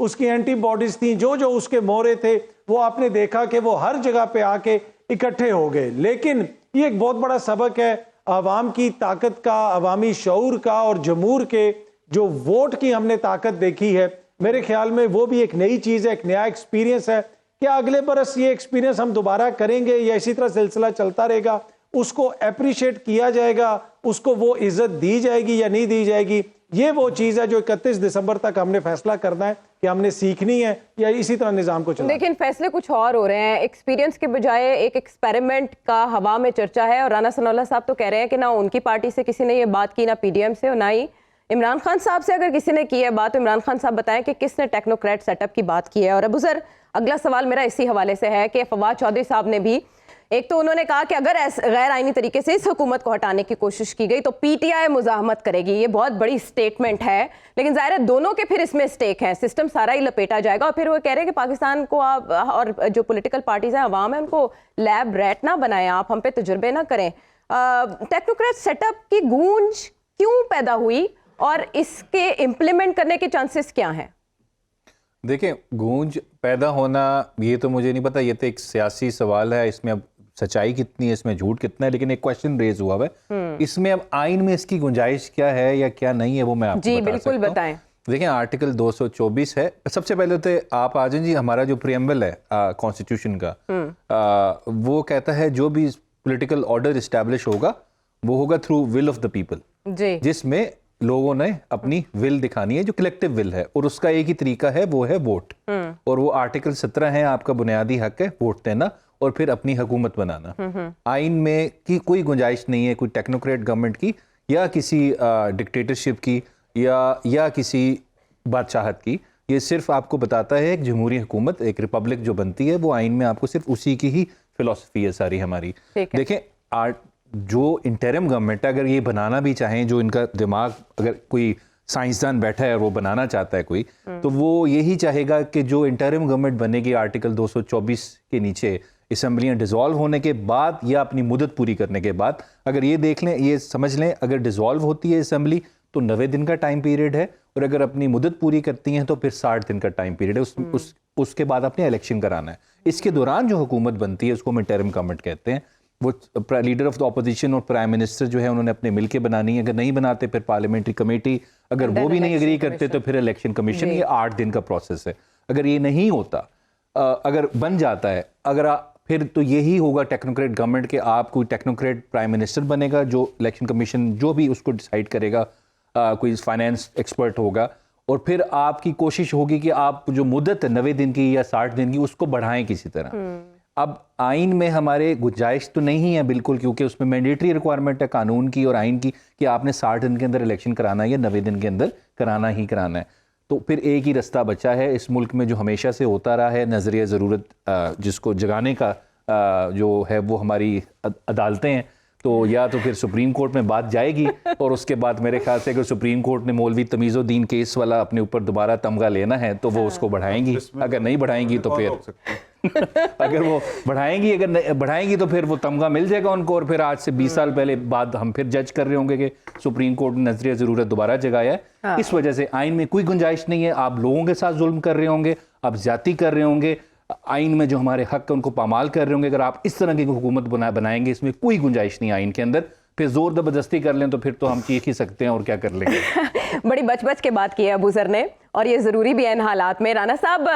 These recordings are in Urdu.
اس کی اینٹی باڈیز تھیں, جو اس کے مورے تھے, وہ آپ نے دیکھا کہ وہ ہر جگہ پہ آ کے اکٹھے ہو گئے. لیکن یہ ایک بہت بڑا سبق ہے عوام کی طاقت کا, عوامی شعور کا, اور جمہور کے جو ووٹ کی ہم نے طاقت دیکھی ہے. میرے خیال میں وہ بھی ایک نئی چیز ہے, ایک نیا ایکسپیرینس ہے. کیا اگلے برس یہ ایکسپیرینس ہم دوبارہ کریں گے یا اسی طرح سلسلہ چلتا رہے گا؟ اس کو اپریشیٹ کیا جائے گا, اس کو وہ عزت دی جائے گی یا نہیں دی جائے گی, یہ وہ چیز ہے جو 31 دسمبر تک ہم نے فیصلہ کرنا ہے کہ ہم نے سیکھنی ہے یا اسی طرح نظام کو چلانا. لیکن فیصلے کچھ اور ہو رہے ہیں, ایکسپیرینس کے بجائے ایک ایکسپیریمنٹ کا ہوا میں چرچا ہے, اور رانا ثناء اللہ صاحب تو کہہ رہے ہیں کہ نہ ان کی پارٹی سے کسی نے یہ بات کی, نہ پی ڈی ایم سے, اور نہ ہی عمران خان صاحب سے. اگر کسی نے کی ہے بات تو عمران خان صاحب بتائیں کہ کس نے ٹیکنوکریٹ سیٹ اپ کی بات کی ہے. اور ابو ذر, اگلا سوال میرا اسی حوالے سے ہے کہ فواد چودھری صاحب نے بھی, ایک تو انہوں نے کہا کہ اگر غیر آئینی طریقے سے اس حکومت کو ہٹانے کی کوشش کی گئی تو پی ٹی آئی مزاحمت کرے گی. یہ بہت بڑی سٹیٹمنٹ ہے, لیکن ظاہر ہے دونوں کے پھر اس میں سٹیک ہیں, سسٹم سارا ہی لپیٹا جائے گا. اور پھر وہ کہہ رہے ہیں کہ پاکستان کو آپ اور جو پولیٹیکل پارٹیز ہیں, عوام ہیں, ان کو لیب ریٹ نہ بنائیں, آپ ہم پہ تجربے نہ کریں. ٹیکنوکریٹ سیٹ اپ کی گونج کیوں پیدا ہوئی اور اس کے امپلیمنٹ کرنے کے چانسز کیا ہیں؟ دیکھیں, گونج پیدا ہونا یہ تو مجھے نہیں پتا, یہ تو ایک سیاسی سوال ہے, اس میں اب سچائی کتنی ہے, اس میں جھوٹ کتنا ہے, لیکن ایک کویشچن ریز ہوا ہے اس میں. اب آئین میں اس کی گنجائش کیا ہے یا کیا نہیں ہے وہ میں آپ کو بتا سکتا ہوں. بتائیں. دیکھیں, آرٹیکل 224 ہے. سب سے پہلے تو آپ آ جائیں جی, ہمارا جو پریمبل ہے کانسٹیٹیوشن کا, وہ کہتا ہے جو بھی پولیٹیکل آرڈر اسٹیبلش ہوگا وہ ہوگا through will of the people, جس میں لوگوں نے اپنی ول دکھانی ہے جو کلیکٹیو ول ہے, اور اس کا ایک ہی طریقہ ہے, وہ ہے ووٹ. اور وہ آرٹیکل 17 ہے, آپ کا بنیادی حق ہے ووٹ دینا اور پھر اپنی حکومت بنانا. آئین میں کی کوئی گنجائش نہیں ہے کوئی ٹیکنوکریٹ گورنمنٹ کی یا کسی ڈکٹیٹرشپ کی یا کسی بادشاہت کی. یہ صرف آپ کو بتاتا ہے ایک جمہوری حکومت, ایک ریپبلک جو بنتی ہے, وہ آئین میں آپ کو صرف اسی کی ہی فلسفی ہے ساری ہماری. دیکھیں, جو انٹرم گورنمنٹ ہے, اگر یہ بنانا بھی چاہیں, جو ان کا دماغ, اگر کوئی سائنسدان بیٹھا ہے اور وہ بنانا چاہتا ہے کوئی, تو وہ یہی چاہے گا کہ جو انٹرم گورنمنٹ بنے گی آرٹیکل 224 کے نیچے, اسمبلیاں ڈیزالو ہونے کے بعد یا اپنی مدت پوری کرنے کے بعد, اگر یہ دیکھ لیں, یہ سمجھ لیں, اگر ڈیزالو ہوتی ہے اسمبلی تو 90 دن کا ٹائم پیریڈ ہے, اور اگر اپنی مدت پوری کرتی ہیں تو پھر 60 دن کا ٹائم پیریڈ ہے. اس کے بعد اپنے الیکشن کرانا ہے. اس کے دوران جو حکومت بنتی ہے اس کو ہم انٹرم گورنمنٹ کہتے ہیں. وہ لیڈر آف دا اپوزیشن اور پرائم منسٹر جو ہے انہوں نے اپنے مل کے بنانی ہے. اگر نہیں بناتے پھر پارلیمنٹری کمیٹی, اگر وہ بھی نہیں ایگری کرتے تو پھر الیکشن کمیشن. یہ 8 دن کا پروسیس ہے. اگر یہ نہیں ہوتا, اگر بن جاتا ہے, پھر تو یہی ہوگا ٹیکنوکریٹ گورنمنٹ کہ آپ کوئی ٹیکنوکریٹ پرائم منسٹر بنے گا, جو الیکشن کمیشن جو بھی اس کو ڈیسائیڈ کرے گا, کوئی فائنینس ایکسپرٹ ہوگا, اور پھر آپ کی کوشش ہوگی کہ آپ جو مدت ہے 90 دن کی یا 60 دن کی اس کو بڑھائیں کسی طرح. اب آئین میں ہمارے گنجائش تو نہیں ہے بالکل, کیونکہ اس میں مینڈیٹری ریکوائرمنٹ ہے قانون کی اور آئین کی کہ آپ نے 60 دن کے اندر الیکشن کرانا ہے یا 90 دن کے اندر کرانا ہی کرانا ہے. تو پھر ایک ہی رستہ بچا ہے اس ملک میں جو ہمیشہ سے ہوتا رہا ہے, نظریہ ضرورت جس کو جگانے کا جو ہے وہ ہماری عدالتیں ہیں. تو یا تو پھر سپریم کورٹ میں بات جائے گی, اور اس کے بعد میرے خیال سے اگر سپریم کورٹ نے مولوی تمیز الدین کیس والا اپنے اوپر دوبارہ تمغہ لینا ہے تو وہ اس کو بڑھائیں گی. اگر نہیں بڑھائیں گی تو پھر اگر وہ بڑھائیں گی تو پھر وہ تمغہ مل جائے گا ان کو, اور پھر آج سے 20 سال پہلے بعد ہم پھر جج کر رہے ہوں گے کہ سپریم کورٹ نے نظریہ ضرورت دوبارہ جگایا ہے. اس وجہ سے آئین میں کوئی گنجائش نہیں ہے. آپ لوگوں کے ساتھ ظلم کر رہے ہوں گے, آپ زیادتی کر رہے ہوں گے, آئین میں جو ہمارے حق ان کو پامال کر رہے ہوں گے. اگر آپ اس طرح کی حکومت بنائیں گے, اس میں کوئی گنجائش نہیں آئین کے اندر. پھر زور زبردستی کر لیں تو پھر تو ہم چیخ ہی سکتے ہیں, اور کیا کر لیں گے. بڑی بچ کے بات کی ہے ابو ذر نے, اور یہ ضروری بھی ہے ان حالات میں. رانا صاحب,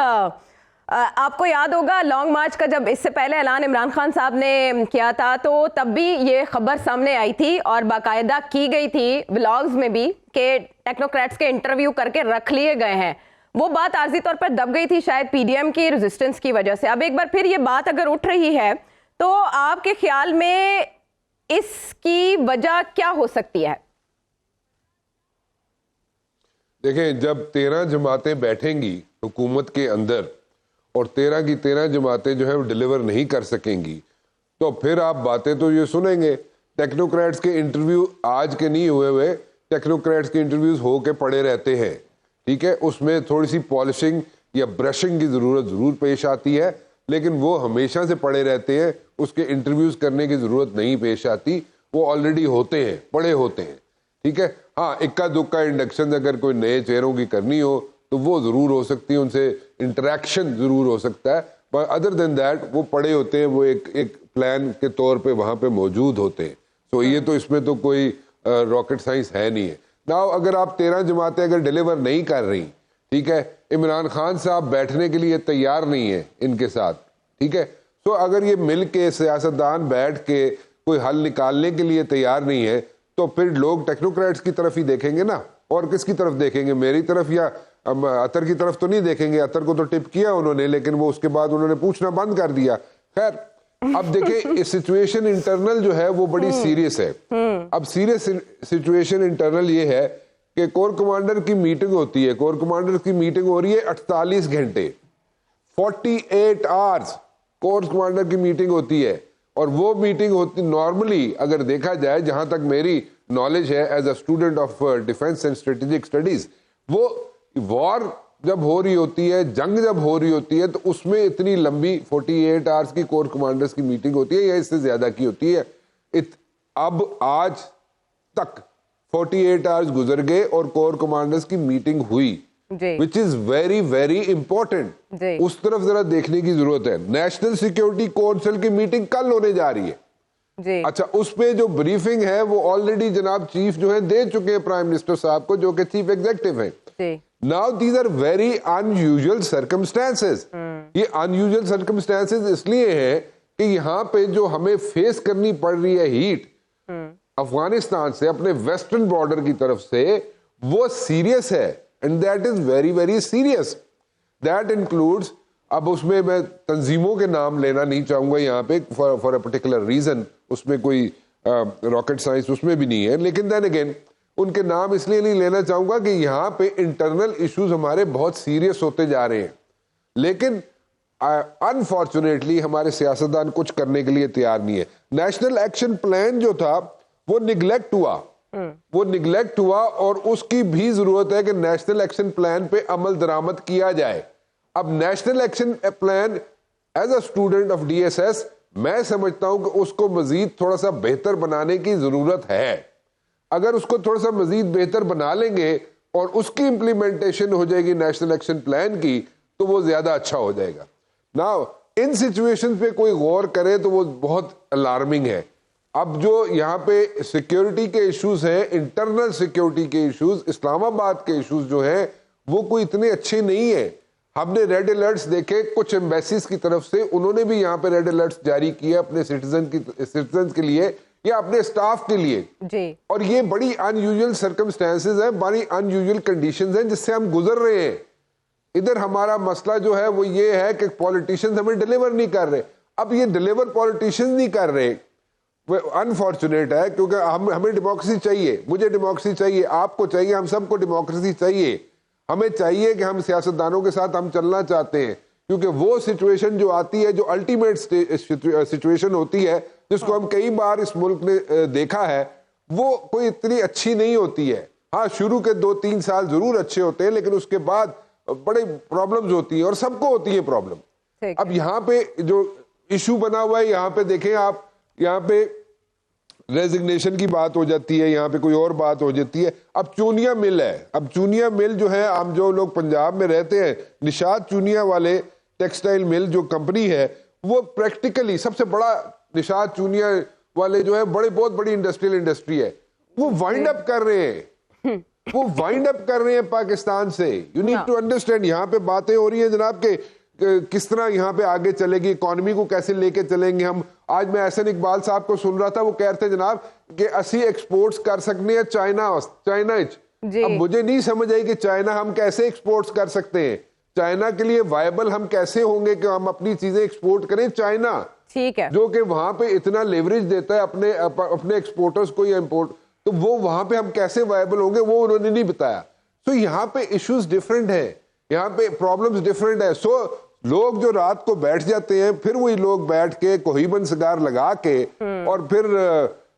آپ کو یاد ہوگا لانگ مارچ کا جب اس سے پہلے اعلان عمران خان صاحب نے کیا تھا تو تب بھی یہ خبر سامنے آئی تھی اور باقاعدہ کی گئی تھی ولاگز میں بھی کہ ٹیکنوکریٹس کے انٹرویو کر کے رکھ لیے گئے ہیں. وہ بات عارضی طور پر دب گئی تھی شاید پی ڈی ایم کی ریزسٹنس کی وجہ سے. اب ایک بار پھر یہ بات اگر اٹھ رہی ہے تو آپ کے خیال میں اس کی وجہ کیا ہو سکتی ہے؟ دیکھیں, جب 13 جماعتیں بیٹھیں گی حکومت کے اندر اور 13 کی 13 جماعتیں جو ہے وہ ڈیلیور نہیں کر سکیں گی, تو پھر آپ باتیں تو یہ سنیں گے. ٹیکنوکریٹس کے انٹرویو آج کے نہیں ہوئے, ٹیکنوکریٹس کے انٹرویوز ہو کے پڑے رہتے ہیں. ٹھیک ہے, اس میں تھوڑی سی پالشنگ یا برشنگ کی ضرورت ضرور پیش آتی ہے, لیکن وہ ہمیشہ سے پڑے رہتے ہیں, اس کے انٹرویوز کرنے کی ضرورت نہیں پیش آتی. وہ آلریڈی ہوتے ہیں, پڑے ہوتے ہیں. ٹھیک ہے, ہاں اکا دکا انڈکشن اگر کوئی نئے چہروں کی کرنی ہو تو وہ ضرور ہو سکتی ہے, ان سے انٹریکشن ضرور ہو سکتا ہے, پر ادر دین دیٹ وہ پڑے ہوتے ہیں, وہ ایک پلان کے طور پہ وہاں پہ موجود ہوتے ہیں. تو یہ تو اس میں تو کوئی راکٹ سائنس ہے نہیں ہے. ناؤ اگر آپ 13 جماعتیں اگر ڈیلیور نہیں کر رہی, ٹھیک ہے, عمران خان صاحب بیٹھنے کے لیے تیار نہیں ہے ان کے ساتھ, ٹھیک ہے, تو اگر یہ مل کے سیاستدان بیٹھ کے کوئی حل نکالنے کے لیے تیار نہیں ہے, تو پھر لوگ ٹیکنوکریٹس کی طرف ہی دیکھیں گے نا, اور کس کی طرف دیکھیں گے, میری طرف یا اطہر کی طرف تو نہیں دیکھیں گے. اطہر کو تو ٹپ کیا انہوں نے, لیکن وہ اس کے بعد انہوں نے پوچھنا بند کر دیا. خیر, اب دیکھیں سچویشن انٹرنل جو ہے وہ بڑی سیریس ہے. اب سیریس سچویشن انٹرنل یہ ہے کہ کور کمانڈر کی میٹنگ ہوتی ہے, کور کمانڈر کی میٹنگ ہو رہی ہے 48 گھنٹے, 48 آورز کور کمانڈر کی میٹنگ ہوتی ہے. اور وہ میٹنگ ہوتی نارملی اگر دیکھا جائے, جہاں تک میری نالج ہے as a student of defence and strategic studies, وہ وار جب ہو رہی ہوتی ہے, جنگ جب ہو رہی ہوتی ہے, تو اس میں اتنی لمبی 48 آورز کی کور کمانڈرز کی میٹنگ ہوتی ہے یا اس سے زیادہ کی ہوتی ہے. اب آج تک 48 آورز گزر گئے اور کور کمانڈرز کی میٹنگ ہوئی, which is very very important. اس طرف ذرا دیکھنے کی ضرورت ہے. نیشنل سیکیورٹی کونسل کی میٹنگ کل ہونے جا رہی ہے. اچھا, اس پہ جو بریفنگ ہے وہ آلریڈی جناب چیف جو ہے دے چکے ہیں پرائم منسٹر صاحب کو, جو کہ چیف ایگزیکٹو ہیں. Now these are very unusual circumstances. یہ unusual circumstances اس لیے ہیں کہ یہاں پہ جو ہمیں فیس کرنی پڑ رہی ہے ہیٹ افغانستان سے اپنے ویسٹرن بارڈر کی طرف سے, وہ سیریس ہے. And that is very very serious. That includes, اب اس میں تنظیموں کے نام لینا نہیں چاہوں گا یہاں پہ for a particular reason, اس میں کوئی راکٹ سائنس اس میں بھی نہیں ہے, لیکن then again ان کے نام اس لیے نہیں لینا چاہوں گا کہ یہاں پہ انٹرنل ایشوز ہمارے بہت سیریس ہوتے جا رہے ہیں. لیکن انفارچونیٹلی ہمارے سیاستدان کچھ کرنے کے لیے تیار نہیں ہے. نیشنل ایکشن پلان جو تھا وہ نگلیکٹ ہوا, اور اس کی بھی ضرورت ہے کہ نیشنل ایکشن پلان پہ عمل درآمد کیا جائے. اب national action plan as a student of D S S میں سمجھتا ہوں کہ اس کو مزید تھوڑا سا بہتر بنانے کی ضرورت ہے. اگر اس کو تھوڑا سا مزید بہتر بنا لیں گے اور اس کی امپلیمنٹیشن ہو جائے گی نیشنل ایکشن پلان کی, تو وہ زیادہ اچھا ہو جائے گا. ناؤ ان سچویشن پہ کوئی غور کرے تو وہ بہت الارمنگ ہے. اب جو یہاں پہ سیکیورٹی کے ایشوز ہیں, انٹرنل سیکیورٹی کے ایشوز, اسلام آباد کے ایشوز جو ہیں وہ کوئی اتنے اچھے نہیں ہیں. ہم نے ریڈ الرٹس دیکھے کچھ ایمبیسیز کی طرف سے, انہوں نے بھی یہاں پہ ریڈ الرٹس جاری کیے اپنے سٹیزن کے لیے یا اپنے سٹاف کے لیے. اور یہ بڑی انیوزل سرکمسٹانسز ہیں, بڑی انیوزل کنڈیشنز ہیں جس سے ہم گزر رہے ہیں. ادھر ہمارا مسئلہ جو ہے وہ یہ ہے کہ پولیٹیشنز ہمیں ڈیلیور نہیں کر رہے. اب یہ ڈیلیور پولیٹیشنز نہیں کر رہے, وہ انفارچونیٹ ہے, کیونکہ ہمیں ڈیموکریسی چاہیے, مجھے ڈیموکریسی چاہیے, آپ کو چاہیے, ہم سب کو ڈیموکریسی چاہیے. ہمیں چاہیے کہ ہم سیاستدانوں کے ساتھ ہم چلنا چاہتے ہیں, کیونکہ وہ سچویشن جو آتی ہے, جو الٹیمیٹ سچویشن ہوتی ہے, جس کو ہم کئی بار اس ملک نے دیکھا ہے, وہ کوئی اتنی اچھی نہیں ہوتی ہے. ہاں شروع کے 2-3 سال ضرور اچھے ہوتے ہیں, لیکن اس کے بعد بڑے پرابلمز ہوتی ہیں, اور سب کو ہوتی ہیں پرابلم. اب یہاں پہ جو ایشو بنا ہوا ہے, یہاں پہ دیکھیں آپ, یہاں پہ ریزگنیشن کی بات ہو جاتی ہے, یہاں پہ کوئی اور بات ہو جاتی ہے. اب چونیا مل ہے, اب چونیا مل جو ہے, ہم جو لوگ پنجاب میں رہتے ہیں, نشاد چونیا والے ٹیکسٹائل مل جو کمپنی ہے, وہ پریکٹیکلی سب سے بڑا نشاد چونیا والے جو ہے بہت بڑی انڈسٹری ہے, وہ وائنڈ اپ کر رہے ہیں, وہ وائنڈ اپ کر رہے ہیں پاکستان سے. یو نیڈ ٹو انڈرسٹینڈ, یہاں پہ باتیں ہو رہی ہیں جناب کہ کس طرح یہاں پہ آگے چلے گی, اکانومی کو کیسے لے کے چلیں گے ہم. آج میں احسن اقبال صاحب کو سن رہا تھا, وہ کہہ رہے تھے جناب کہ اسی ایکسپورٹس کر سکتے ہیں چائنا. اب مجھے نہیں سمجھ آئی کہ چائنا ہم کیسے ایکسپورٹس کر سکتے ہیں, چائنا کے لیے وائبل ہم کیسے ہوں گے کہ ہم اپنی چیزیں ایکسپورٹ کریں. چائنا ٹھیک ہے, جو کہ وہاں پہ اتنا لیوریج دیتا ہے اپنے ایکسپورٹرز کو یا امپورٹ, تو وہ وہاں پہ ہم کیسے وائبل ہوں گے, وہ انہوں نے نہیں بتایا. سو یہاں پہ ایشوز ڈفرینٹ ہیں, یہاں پہ پرابلمز ڈفرینٹ ہیں. سو لوگ جو رات کو بیٹھ جاتے ہیں, پھر وہی لوگ بیٹھ کے کوہیبن سگار لگا کے اور پھر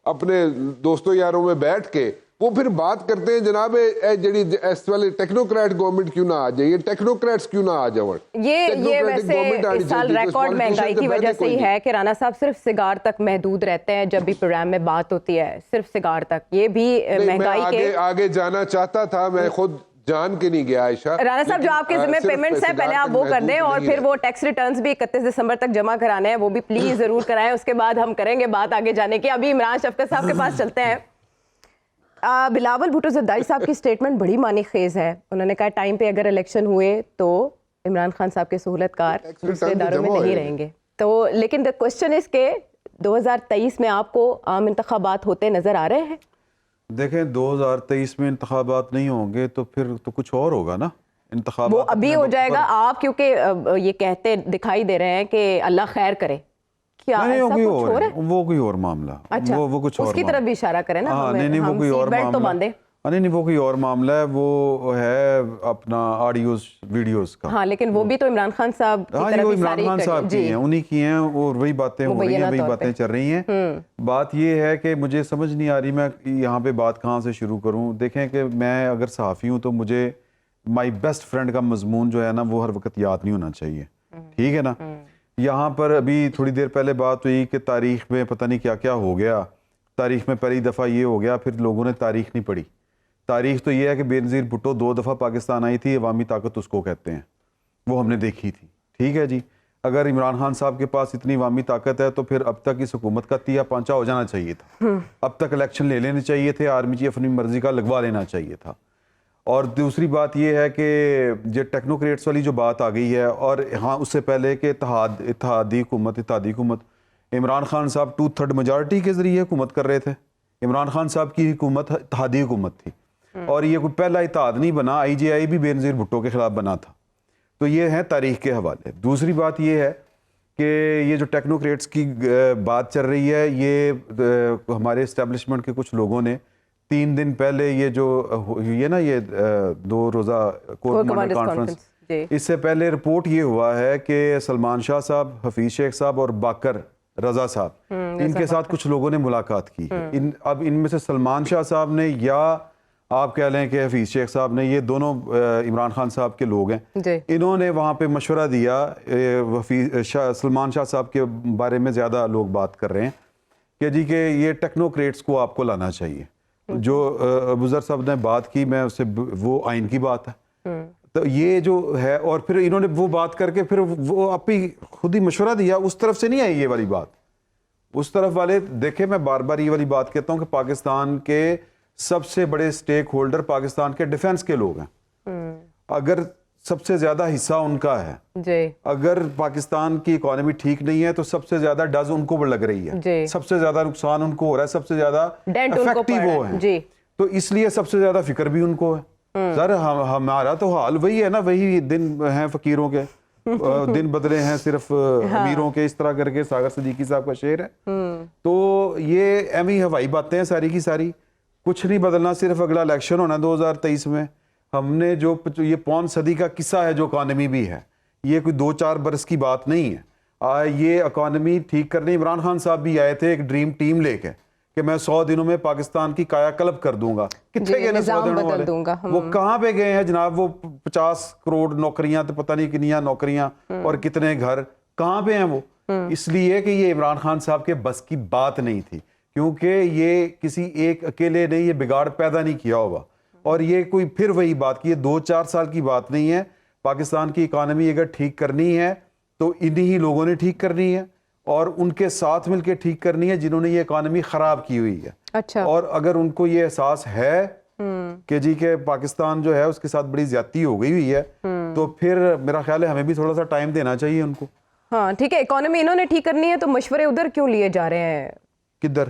اپنے دوستوں یاروں میں بیٹھ کے وہ پھر بات کرتے ہیں جناب جڑی اس والے ٹیکنوکریٹ گورنمنٹ کیوں نہ آ جائے, یہ ٹیکنوکریٹس کیوں نہ آ جاؤ. یہ ویسے اس سال ریکارڈ مہنگائی کی وجہ سے ہی ہے کہ رانا صاحب صرف سگار تک محدود رہتے ہیں جب بھی پروگرام میں بات ہوتی ہے, صرف سگار تک. یہ بھی مہنگائی کے آگے جانا چاہتا تھا, میں خود جان کے نہیں گیا عائشہ. رانا صاحب جو آپ کے ذمہ پیمنٹس ہیں پہلے آپ وہ کر دیں, اور پھر وہ ٹیکس ریٹرنز بھی 31 دسمبر تک جمع کرانے ہیں, وہ بھی پلیز ضرور کرائیں, اس کے بعد ہم کریں گے بات آگے جانے کی. ابھی عمران شفقت صاحب کے پاس چلتے ہیں. بلاول بھٹو زرداری صاحب کی سٹیٹمنٹ بڑی معنی خیز ہے. انہوں نے کہا ٹائم پہ اگر الیکشن ہوئے تو عمران خان صاحب کے سہولت کار دوسرے اداروں میں نہیں رہیں گے. تو لیکن دا کوشچن از کہ 2023 میں آپ کو عام انتخابات ہوتے نظر آ رہے ہیں؟ دیکھیں 2023 میں انتخابات نہیں ہوں گے تو پھر تو کچھ اور ہوگا نا. انتخابات وہ ابھی ہو جائے گا. آپ کیونکہ یہ کہتے دکھائی دے رہے ہیں کہ اللہ خیر کرے, کیا ایسا کچھ ہو رہا ہے؟ وہ کوئی اور معاملہ. اچھا, وہ کچھ اور اس کی طرف بھی اشارہ کریں نا. نہیں وہ کوئی اور معاملہ. نہیں وہ کوئی اور معاملہ ہے. وہ ہے اپنا آڈیوز ویڈیوز کا. ہاں لیکن وہ بھی تو عمران خان صاحب کی طرف وہ عمران خان صاحب کی ہیں, انہی کی ہیں, اور وہی باتیں ہو رہی ہیں, وہی باتیں چل رہی ہیں. بات یہ ہے کہ مجھے سمجھ نہیں آ رہی میں یہاں پہ بات کہاں سے شروع کروں. دیکھیں کہ میں اگر صحافی ہوں تو مجھے مائی بیسٹ فرینڈ کا مضمون جو ہے نا وہ ہر وقت یاد نہیں ہونا چاہیے. ٹھیک ہے نا. یہاں پر ابھی تھوڑی دیر پہلے بات ہوئی کہ تاریخ میں پتہ نہیں کیا کیا ہو گیا. تاریخ میں پہلی دفعہ یہ ہو گیا, پھر لوگوں نے تاریخ نہیں پڑھی. تاریخ تو یہ ہے کہ بینظیر بھٹو 2 دفعہ پاکستان آئی تھی, عوامی طاقت اس کو کہتے ہیں, وہ ہم نے دیکھی تھی. ٹھیک ہے جی. اگر عمران خان صاحب کے پاس اتنی عوامی طاقت ہے تو پھر اب تک اس حکومت کا تیا پانچا ہو جانا چاہیے تھا. اب تک الیکشن لے لینے چاہیے تھے, آرمی چیف اپنی مرضی کا لگوا لینا چاہیے تھا. اور دوسری بات یہ ہے کہ جو ٹیکنوکریٹس والی جو بات آ گئی ہے, اور ہاں اس سے پہلے کہ اتحادی حکومت عمران خان صاحب 2/3 میجارٹی کے ذریعے حکومت کر رہے تھے. عمران خان صاحب کی حکومت اتحادی حکومت تھی, اور یہ کوئی پہلا اتحاد نہیں بنا. IGI بھی بینظیر بھٹو کے خلاف بنا تھا. تو یہ ہے تاریخ کے حوالے. دوسری بات یہ ہے کہ یہ جو ٹیکنوکریٹس کی بات چل رہی ہے, یہ ہمارے اسٹیبلشمنٹ کے کچھ لوگوں نے 3 دن پہلے یہ جو یہ نا یہ 2 روزہ کور کمانڈر کانفرنس, اس سے پہلے رپورٹ یہ ہوا ہے کہ سلمان شاہ صاحب, حفیظ شیخ صاحب اور باقر رضا صاحب, ان کے ساتھ کچھ لوگوں نے ملاقات کی. اب ان میں سے سلمان شاہ صاحب نے یا آپ کہہ لیں کہ حفیظ شیخ صاحب نے, یہ دونوں عمران خان صاحب کے لوگ ہیں, انہوں نے وہاں پہ مشورہ دیا. سلمان شاہ صاحب کے بارے میں زیادہ لوگ بات کر رہے ہیں کہ جی کہ یہ ٹیکنوکریٹس کو آپ کو لانا چاہیے. جو ابوذر صاحب نے بات کی, میں اس سے وہ آئین کی بات ہے. تو یہ جو ہے, اور پھر انہوں نے وہ بات کر کے پھر وہ آپ ہی خود ہی مشورہ دیا. اس طرف سے نہیں آئی یہ والی بات. اس طرف والے دیکھیں, میں بار بار یہ والی بات کہتا ہوں کہ پاکستان کے سب سے بڑے سٹیک ہولڈر پاکستان کے ڈیفنس کے لوگ ہیں. اگر سب سے زیادہ حصہ ان کا ہے, اگر پاکستان کی اکانومی ٹھیک نہیں ہے تو سب سے زیادہ ڈز ان کو لگ رہی ہے, سب سے زیادہ نقصان ان کو ہو رہا ہے, سب سے زیادہ افیکٹو وہ ہیں. تو اس لیے سب سے زیادہ فکر بھی ان کو ہے. سر ہمارا تو حال وہی ہے نا, وہی دن ہیں فقیروں کے, دن بدلے ہیں صرف امیروں کے, اس طرح کر کے ساگر صدیقی صاحب کا شعر ہے. تو یہ ایویں ہوائی باتیں ہیں ساری کی ساری. کچھ نہیں بدلنا, صرف اگلا الیکشن ہونا 2023 میں. ہم نے جو یہ 5 صدی کا قصہ ہے جو اکانومی بھی ہے, یہ کوئی 2-4 برس کی بات نہیں ہے. یہ اکانومی ٹھیک کرنے عمران خان صاحب بھی آئے تھے ایک ڈریم ٹیم لے کے کہ میں 100 دنوں میں پاکستان کی کایا کلب کر دوں گا. کتنے گئے 100 دنوں والے, وہ کہاں پہ گئے ہیں جناب؟ وہ 50 کروڑ نوکریاں, تو پتہ نہیں کنیاں نوکریاں اور کتنے گھر, کہاں پہ ہیں وہ؟ اس لیے کہ یہ عمران خان صاحب کے بس کی بات نہیں تھی, کیونکہ یہ کسی ایک اکیلے نے یہ بگاڑ پیدا نہیں کیا ہوگا. اور یہ کوئی پھر وہی بات کی, یہ 2-4 سال کی بات نہیں ہے. پاکستان کی اکانومی اگر ٹھیک کرنی ہے تو انہی لوگوں نے ٹھیک کرنی ہے, اور ان کے ساتھ مل کے ٹھیک کرنی ہے جنہوں نے یہ اکانومی خراب کی ہوئی ہے. اچھا. اور اگر ان کو یہ احساس ہے کہ جی کہ پاکستان جو ہے اس کے ساتھ بڑی زیادتی ہو گئی ہوئی ہے, تو پھر میرا خیال ہے ہمیں بھی تھوڑا سا ٹائم دینا چاہیے ان کو. ہاں ٹھیک ہے, اکانومی انہوں نے ٹھیک کرنی ہے تو مشورے ادھر کیوں لیے جا رہے ہیں؟ کدھر؟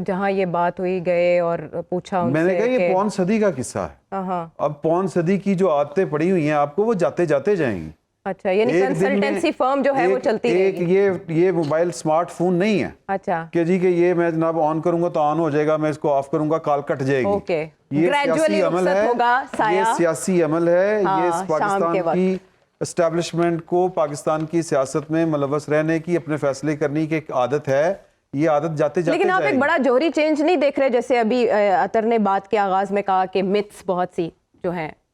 جہاں یہ بات ہوئی, گئے اور پوچھا ان سے. میں نے کہا یہ 5 صدی کا قصہ ہے. اب 5 صدی کی جو عادتیں پڑی ہوئی ہیں آپ کو, وہ جاتے جاتے جائیں گی. اچھا, یعنی کنسلٹنسی فرم جو ہے وہ چلتی رہے گی. یہ موبائل سمارٹ فون نہیں ہے. اچھا, کہ جی کہ یہ میں جناب آن کروں گا تو آن ہو جائے گا, میں اس کو آف کروں گا کال کٹ جائے گی. اوکے, یہ سیاسی عمل ہے, یہ سیاسی عمل ہے. یہ پاکستان کی اسٹیبلشمنٹ کو پاکستان کی سیاست میں ملوث رہنے کی, اپنے فیصلے کرنے کی ایک عادت ہے. یہ عادت جاتے جاتے لیکن آپ ایک بڑا جوہری چینج نہیں دیکھ رہے, جیسے ابھی اطہر نے بات کے آغاز میں کہا کہ متس بہت سی جو ہیں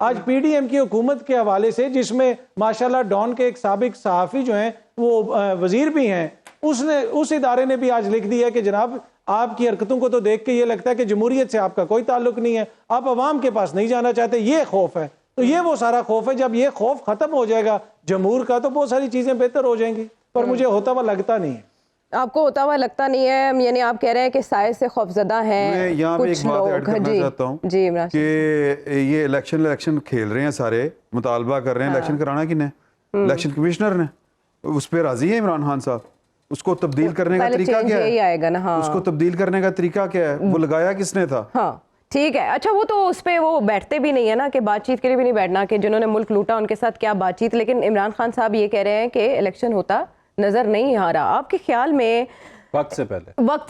آج پی ڈی ایم کی حکومت کے حوالے سے، جس میں ماشاءاللہ ڈان کے ایک سابق صحافی جو ہیں وہ وزیر بھی ہیں، اس ادارے نے بھی آج لکھ دیا کہ جناب آپ کی حرکتوں کو تو دیکھ کے یہ لگتا ہے کہ جمہوریت سے آپ کا کوئی تعلق نہیں ہے، آپ عوام کے پاس نہیں جانا چاہتے، یہ خوف ہے۔ تو یہ وہ سارا خوف ہے، جب یہ خوف ختم ہو جائے گا جمہور کا تو بہت ساری چیزیں بہتر ہو جائیں گی، پر مجھے ہوتا ہوا لگتا نہیں ہے۔ آپ کو ہوتا ہوا لگتا نہیں ہے، یعنی آپ کہہ رہے ہیں کہ سائے سے خوفزدہ ہیں میں یہاں پہ ایک بات ایڈ کرنا چاہتا ہوں کہ یہ الیکشن کھیل رہے ہیں سارے، مطالبہ کر رہے ہیں، الیکشن کرانا کن ہے؟ الیکشن کمشنر نے، اس پہ راضی ہے عمران خان صاحب؟ اس کو تبدیل کرنے کا طریقہ کیا ہے؟ اس کو تبدیل کرنے کا طریقہ کیا ہے؟ وہ لگایا کس نے تھا؟ ہاں ٹھیک ہے، اچھا وہ تو اس پہ وہ بیٹھتے بھی نہیں ہے نا کہ بات چیت کے لیے بھی نہیں بیٹھنا کہ جنہوں نے ملک لوٹا ان کے ساتھ کیا بات چیت، لیکن عمران خان صاحب یہ کہہ رہے ہیں کہ الیکشن ہوتا نظر نہیں آ رہا۔ آپ کے خیال میں وقت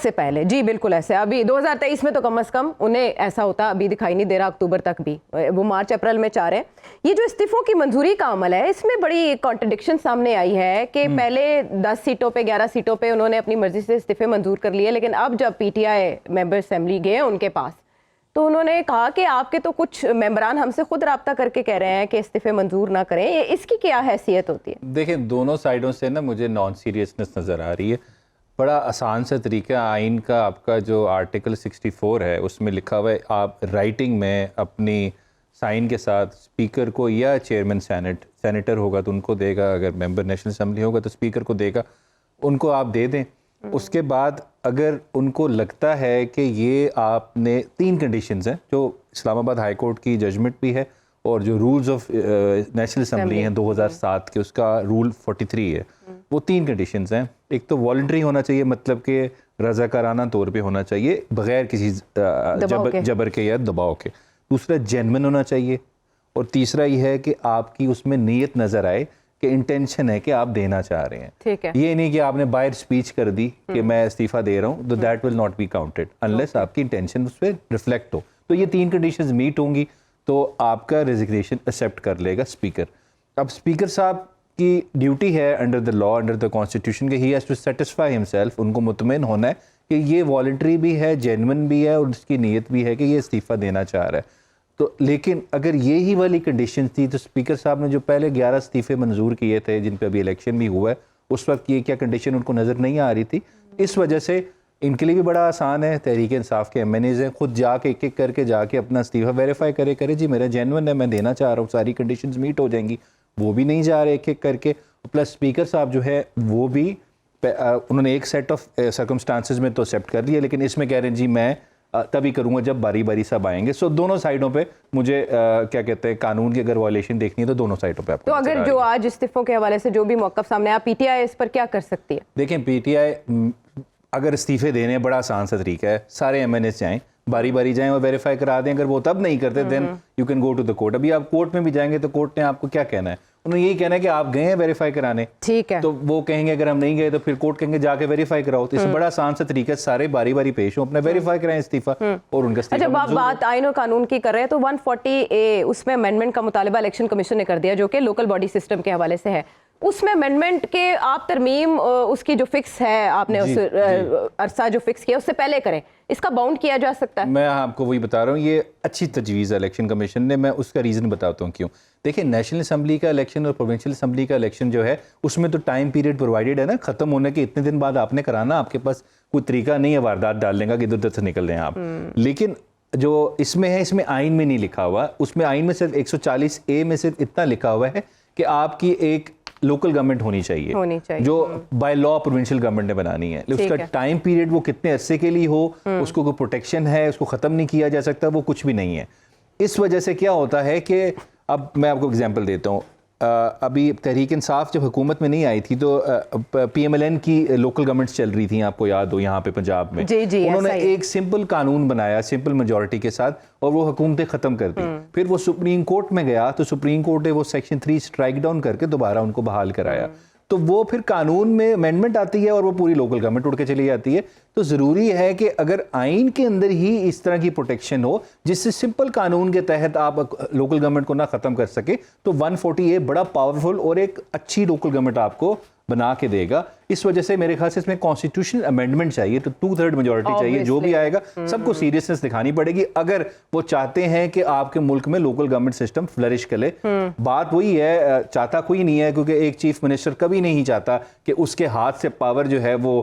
سے پہلے؟ جی بالکل ایسے، ابھی 2023 میں تو کم از کم انہیں ایسا ہوتا ابھی دکھائی نہیں دے رہا، اکتوبر تک بھی، وہ مارچ اپریل میں چاہ رہے ہیں۔ یہ جو استعفوں کی منظوری کا عمل ہے، اس میں بڑی کانٹرڈکشن سامنے آئی ہے کہ پہلے 10 سیٹوں پہ 11 سیٹوں پہ انہوں نے اپنی مرضی سے استعفے منظور کر لیے، لیکن اب جب P T I member assembly گئے ان کے پاس تو انہوں نے کہا کہ آپ کے تو کچھ ممبران ہم سے خود رابطہ کر کے کہہ رہے ہیں کہ استعفے منظور نہ کریں، اس کی کیا حیثیت ہوتی ہے؟ دیکھیں دونوں سائیڈوں سے نا مجھے نان سیریسنس نظر آ رہی ہے۔ بڑا آسان سا طریقہ آئین کا، آپ کا جو آرٹیکل 64 ہے اس میں لکھا ہوا ہے آپ رائٹنگ میں اپنی سائن کے ساتھ اسپیکر کو یا چیئرمین سینیٹر ہوگا تو ان کو دے گا، اگر ممبر نیشنل اسمبلی ہوگا تو اسپیکر کو دے گا، ان کو آپ دے دیں۔ اس کے بعد اگر ان کو لگتا ہے کہ یہ آپ نے 3 کنڈیشنز ہیں جو اسلام آباد ہائی کورٹ کی ججمنٹ بھی ہے اور جو رولز آف نیشنل اسمبلی ہیں 2007 کے، اس کا رول 43 ہے، وہ 3 کنڈیشنز ہیں۔ ایک تو والنٹری ہونا چاہیے، مطلب کہ رضاکارانہ طور پہ ہونا چاہیے بغیر کسی جبر کے یا دباؤ کے۔ دوسرا جینوئن ہونا چاہیے، اور تیسرا یہ ہے کہ آپ کی اس میں نیت نظر آئے کہ انٹینشن ہے کہ آپ دینا چاہ رہے ہیں، یہ نہیں کہ آپ نے باہر اسپیچ کر دی کہ میں استعفیٰ دے رہا ہوں، تو that will not be counted unless آپ کی انٹینشن اس پہ ریفلیکٹ ہو۔ تو یہ 3 کنڈیشنز میٹ ہوں گی تو آپ کا ریزگنیشن ایکسیپٹ کر لے گا اسپیکر۔ اب اسپیکر صاحب کی ڈیوٹی ہے under the law, under the constitution کہ he has to satisfy himself, ان کو مطمئن ہونا ہے کہ یہ والنٹری بھی ہے، جینوئن بھی ہے، اور اس کی نیت بھی ہے کہ یہ استعفیٰ دینا چاہ رہا ہے۔ تو لیکن اگر یہی والی کنڈیشن تھی تو اسپیکر صاحب نے جو پہلے 11 استعفے منظور کیے تھے جن پہ ابھی الیکشن بھی ہوا ہے، اس وقت یہ کیا کنڈیشن ان کو نظر نہیں آ رہی تھی۔ اس وجہ سے ان کے لیے بھی بڑا آسان ہے، تحریک انصاف کے ایم این ایز ہیں، خود جا کے ایک ایک کر کے جا کے اپنا استعفیٰ ویریفائی کرے جی میرا جینوئن ہے، میں دینا چاہ رہا ہوں، ساری کنڈیشنز میٹ ہو جائیں گی۔ وہ بھی نہیں جا رہے ایک ایک کر کے، پلس اسپیکر صاحب جو ہے وہ بھی انہوں نے ایک سیٹ آف سرکمسٹانسز میں تو ایکسیپٹ کر لیا، لیکن اس میں کہہ رہے ہیں جی میں تبھی کروں گا جب باری باری سب آئیں گے۔ سو دونوں سائڈوں پہ مجھے کیا کہتے ہیں قانون کی اگر وائلیشن دیکھنی ہے تو دونوں سائڈوں پہ آپ کو۔ تو اگر جو آج استعفوں کے حوالے سے جو بھی موقف سامنے آیا، پی ٹی آئی اس پر کیا کر سکتی ہے؟ دیکھیں پی ٹی آئی اگر استعفے دینے بڑا آسان سا طریقہ ہے، سارے ایم این ایس جائیں، باری باری جائیں اور ویریفائی کرا دیں، اگر وہ تب نہیں کرتے then you can go to the court. ابھی آپ کورٹ میں بھی جائیں گے تو کورٹ نے آپ کو کیا کہنا ہے، انہوں نے یہی کہنا ہے کہ آپ گئے ہیں ویریفائی کرانے، ٹھیک ہے، تو وہ کہیں گے اگر ہم نہیں گئے تو پھر کورٹ کہیں گے جا کے ویریفائی کراؤ۔ تو اس سے بڑا آسان سا طریقہ ہے، سارے باری باری پیش ہوں، اپنا ویریفائی کرائیں استعفیٰ اور ان کا استعفیٰ۔ جب آپ بات آئین و قانون کی کر رہے ہیں تو 140A اس میں امینڈمنٹ کا مطالبہ الیکشن کمیشن نے کر دیا جو کہ لوکل باڈی سسٹم کے حوالے سے ہے۔ اس میں امینڈمنٹ کے آپ ترمیم اس کی جو فکس ہے، آپ نے اس عرصہ جو فکس کیا اس سے پہلے کریں، اس کا باؤنڈ کیا جا سکتا ہے؟ میں آپ کو وہی بتا رہا ہوں، یہ اچھی تجویز ہے الیکشن کمیشن نے، میں اس کا ریزن بتاتا ہوں کیوں۔ دیکھیں نیشنل اسمبلی کا الیکشن اور پروونشل اسمبلی کا الیکشن جو ہے اس میں تو ٹائم پیریڈ پرووائڈیڈ ہے نا، ختم ہونے کے اتنے دن بعد آپ نے کرانا، آپ کے پاس کوئی طریقہ نہیں ہے واردات ڈالنے کا کہ ادھر ادھر سے نکل رہے ہیں آپ۔ لیکن جو اس میں ہے، اس میں آئین میں نہیں لکھا ہوا، اس میں آئین میں صرف 140A میں صرف اتنا لکھا ہوا ہے کہ آپ کی ایک لوکل گورنمنٹ ہونی چاہیے جو بائی لا پروونشل گورنمنٹ نے بنانی ہے۔ اس کا ٹائم پیریڈ وہ کتنے عرصے کے لیے ہو، اس کو کوئی پروٹیکشن ہے، اس کو ختم نہیں کیا جا سکتا، وہ کچھ بھی نہیں ہے۔ اس وجہ سے کیا ہوتا ہے کہ اب میں آپ کو اگزامپل دیتا ہوں، ابھی تحریک انصاف جب حکومت میں نہیں آئی تھی تو پی ایم ایل این کی لوکل گورنمنٹس چل رہی تھیں، آپ کو یاد ہو یہاں پہ پنجاب میں، انہوں نے ایک سمپل قانون بنایا سمپل میجورٹی کے ساتھ اور وہ حکومتیں ختم کر دی۔ پھر وہ سپریم کورٹ میں گیا تو سپریم کورٹ نے وہ سیکشن 3 اسٹرائک ڈاؤن کر کے دوبارہ ان کو بحال کرایا۔ تو وہ پھر قانون میں امینڈمنٹ آتی ہے اور وہ پوری لوکل گورنمنٹ اڑ کے چلی جاتی ہے۔ تو ضروری ہے کہ اگر آئین کے اندر ہی اس طرح کی پروٹیکشن ہو جس سے سمپل قانون کے تحت آپ لوکل گورنمنٹ کو نہ ختم کر سکے، تو 140A بڑا پاورفل اور ایک اچھی لوکل گورنمنٹ آپ کو بنا کے دے گا. اس وجہ سے میرے خیال سے اس میں کانسٹیٹیوشنل امینڈمنٹ چاہیے, تو 2/3 میجورٹی چاہیے. جو بھی آئے گا سب کو سیریسنس دکھانی پڑے گی اگر وہ چاہتے ہیں کہ آپ کے ملک میں لوکل گورنمنٹ سسٹم فلرش کرے. بات وہی ہے, چاہتا کوئی نہیں ہے, کیونکہ ایک چیف منسٹر کبھی نہیں چاہتا کہ اس کے ہاتھ سے پاور جو ہے وہ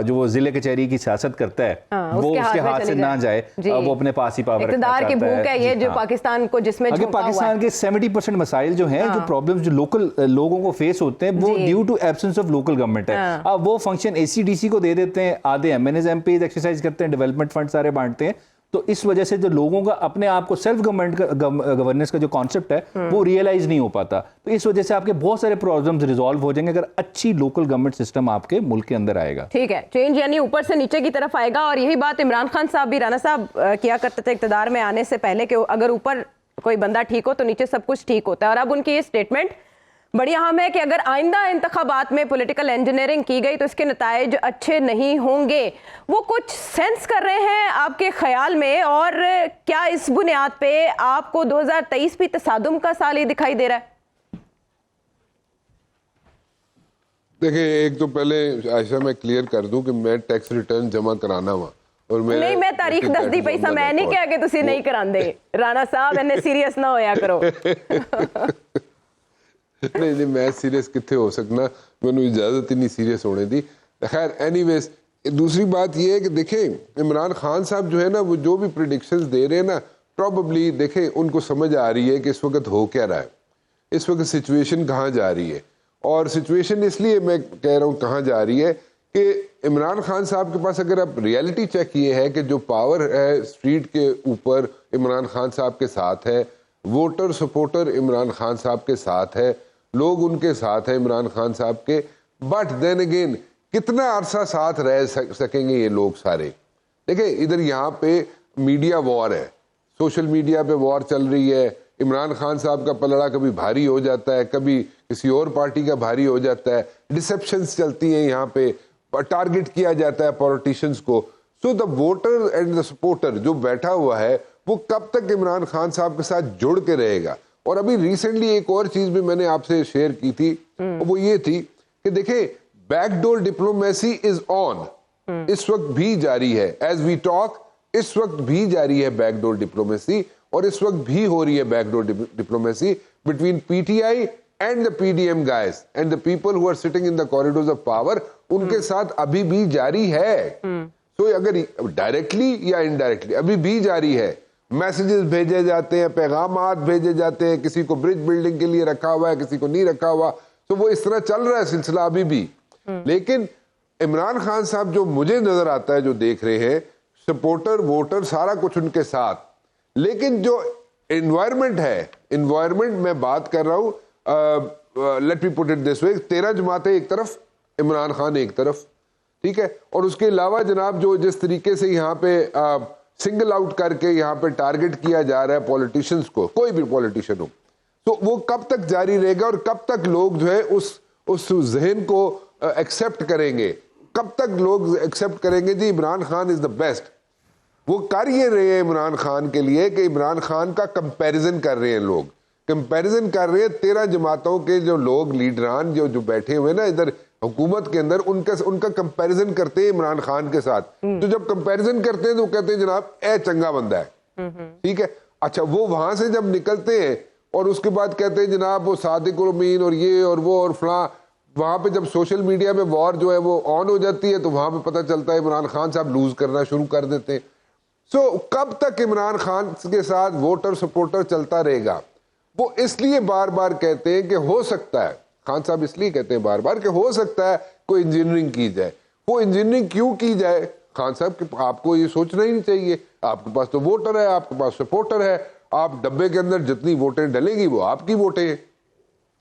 جو وہ ضلع کچہری کی سیاست کرتا ہے وہ اس کے ہاتھ سے نہ جائے, وہ اپنے پاس ہی پاور رکھنا چاہتا ہے. اقتدار کی بھوک ہے یہ جو پاکستان کو جس میں اگر پاکستان کے 70% مسائل جو ہیں, جو پرابلمز جو لوکل لوگوں کو فیس ہوتے ہیں, وہ due to absence of local government ہے. اب وہ فنکشن AC/DC کو دے دیتے ہیں, آدھے MNAs MPs ایکسرسائز کرتے ہیں, ڈیولپمنٹ فنڈ سارے بانٹتے ہیں. تو اس وجہ سے جو لوگوں کا اپنے آپ کو سیلف گورننس کا جو کانسیپٹ ہے وہ ریئلائز نہیں ہو پاتا. تو اس وجہ سے آپ کے بہت سارے پرابلمز ریزالو ہو جائیں گے اگر اچھی لوکل گورنمنٹ سسٹم آپ کے ملک کے اندر آئے گا. ٹھیک ہے, چینج یعنی اوپر سے نیچے کی طرف آئے گا. اور یہی بات عمران خان صاحب بھی, رانا صاحب کیا کرتے تھے اقتدار میں آنے سے پہلے, کہ اگر اوپر کوئی بندہ ٹھیک ہو تو نیچے سب کچھ ٹھیک ہوتا ہے. اور اب ان کی یہ اسٹیٹمنٹ بڑی اہم ہے کہ اگر آئندہ انتخابات میں پولیٹیکل انجینئرنگ کی گئی تو اس کے نتائج اچھے نہیں ہوں گے. وہ کچھ سینس کر رہے ہیں آپ کے خیال میں, اور کیا اس بنیاد پہ آپ کو 2023 بھی تصادم کا سال ہی دکھائی دے رہا ہے؟ دیکھیں, ایک تو پہلے عائشہ میں کلیئر کر دوں کہ میں ٹیکس ریٹرن جمع کرانا ہوا, اور نہیں میں تاریخ دس دی پیسہ میں نہیں کہا کہ تسی نہیں کراندے. رانا صاحب انہیں سیریس نہ ہویا کرو. نہیں میں سیریس کتنے ہو سکنا, میں نے اجازت ہی نہیں سیریس ہونے دی. خیر اینی ویز, دوسری بات یہ ہے کہ دیکھیں عمران خان صاحب جو ہے نا, وہ جو بھی پریڈکشنز دے رہے ہیں نا, پروبیبلی دیکھیں ان کو سمجھ آ رہی ہے کہ اس وقت ہو کیا رہا ہے, اس وقت سچویشن کہاں جا رہی ہے. اور سچویشن اس لیے میں کہہ رہا ہوں کہاں جا رہی ہے کہ عمران خان صاحب کے پاس اگر آپ ریئلٹی چیک یہ ہے کہ جو پاور ہے اسٹریٹ کے اوپر عمران خان صاحب کے ساتھ ہے, ووٹر سپورٹر عمران خان صاحب کے ساتھ ہے, لوگ ان کے ساتھ ہیں عمران خان صاحب کے, بٹ دین اگین کتنا عرصہ ساتھ رہ سکیں گے یہ لوگ سارے. دیکھیں ادھر یہاں پہ میڈیا وار ہے, سوشل میڈیا پہ وار چل رہی ہے. عمران خان صاحب کا پلڑا کبھی بھاری ہو جاتا ہے, کبھی کسی اور پارٹی کا بھاری ہو جاتا ہے, ڈسپشنز چلتی ہیں یہاں پہ, ٹارگٹ کیا جاتا ہے پولیٹیشنز کو. سو دا ووٹر اینڈ دا سپورٹر جو بیٹھا ہوا ہے وہ کب تک عمران خان صاحب کے ساتھ جڑ کے رہے گا. اور ابھی ریسنٹلی ایک اور چیز بھی میں نے آپ سے شیئر کی تھی, وہ یہ تھی کہ دیکھیں بیک ڈور ڈپلومیسی از آن, اس وقت بھی جاری ہے, ایز وی ٹاک اس وقت بھی جاری ہے بیک ڈور ڈپلومیسی, اور اس وقت بھی ہو رہی ہے back door diplomacy between PTI and the PDM guys and the people who are sitting in the corridors of power, ان کے ساتھ ابھی بھی جاری ہے. تو اگر ڈائریکٹلی یا انڈائریکٹلی ابھی بھی جاری ہے, میسیجز بھیجے جاتے ہیں, پیغامات بھیجے جاتے ہیں, کسی کو برج بلڈنگ کے لیے رکھا ہوا ہے, کسی کو نہیں رکھا ہوا, تو وہ اس طرح چل رہا ہے سلسلہ ابھی بھی. لیکن عمران خان صاحب جو مجھے نظر آتا ہے, جو دیکھ رہے ہیں, سپورٹر ووٹر سارا کچھ ان کے ساتھ, لیکن جو انوائرمنٹ ہے, انوائرمنٹ میں بات کر رہا ہوں, let me put it this وے, 13 جماعتیں ایک طرف, عمران خان ایک طرف, ٹھیک ہے, اور اس کے علاوہ جناب جو جس طریقے سے یہاں پہ سنگل آؤٹ کر کے یہاں پہ ٹارگٹ کیا جا رہا ہے پولیٹیشنز کو, کوئی بھی پولیٹیشن ہو, تو وہ کب تک جاری رہے گا, اور کب تک لوگ جو ہے اس ذہن کو ایکسپٹ کریں گے, کب تک لوگ ایکسپٹ کریں گے جی عمران خان از دا بیسٹ. وہ کر یہ رہے ہیں عمران خان کے لیے کہ عمران خان کا کمپیریزن کر رہے ہیں لوگ, کمپیریزن کر رہے ہیں 13 جماعتوں کے جو لوگ لیڈران جو بیٹھے ہوئے نا ادھر حکومت کے اندر, ان کا کمپیریزن کرتے ہیں عمران خان کے ساتھ. تو جب کمپیریزن کرتے ہیں تو کہتے ہیں جناب اے چنگا بندہ ہے, ٹھیک ہے. اچھا وہ وہاں سے جب نکلتے ہیں اور اس کے بعد کہتے ہیں جناب وہ صادق الامین اور یہ اور وہ اور فلاں, وہاں پہ جب سوشل میڈیا میں وار جو ہے وہ آن ہو جاتی ہے تو وہاں پہ پتہ چلتا ہے عمران خان صاحب لوز کرنا شروع کر دیتے ہیں. سو کب تک عمران خان کے ساتھ ووٹر سپورٹر چلتا رہے گا. وہ اس لیے بار بار کہتے ہیں کہ ہو سکتا ہے, خان صاحب اس لیے کہتے ہیں بار بار کہ ہو سکتا ہے کوئی انجینئرنگ کی جائے. وہ انجینئرنگ کیوں کی جائے خان صاحب, کہ آپ کو یہ سوچنا ہی نہیں چاہیے, آپ کے پاس تو ووٹر ہے, آپ کے پاس سپورٹر ہے, آپ ڈبے کے اندر جتنی ووٹیں ڈلیں گی وہ آپ کی ووٹیں ہیں.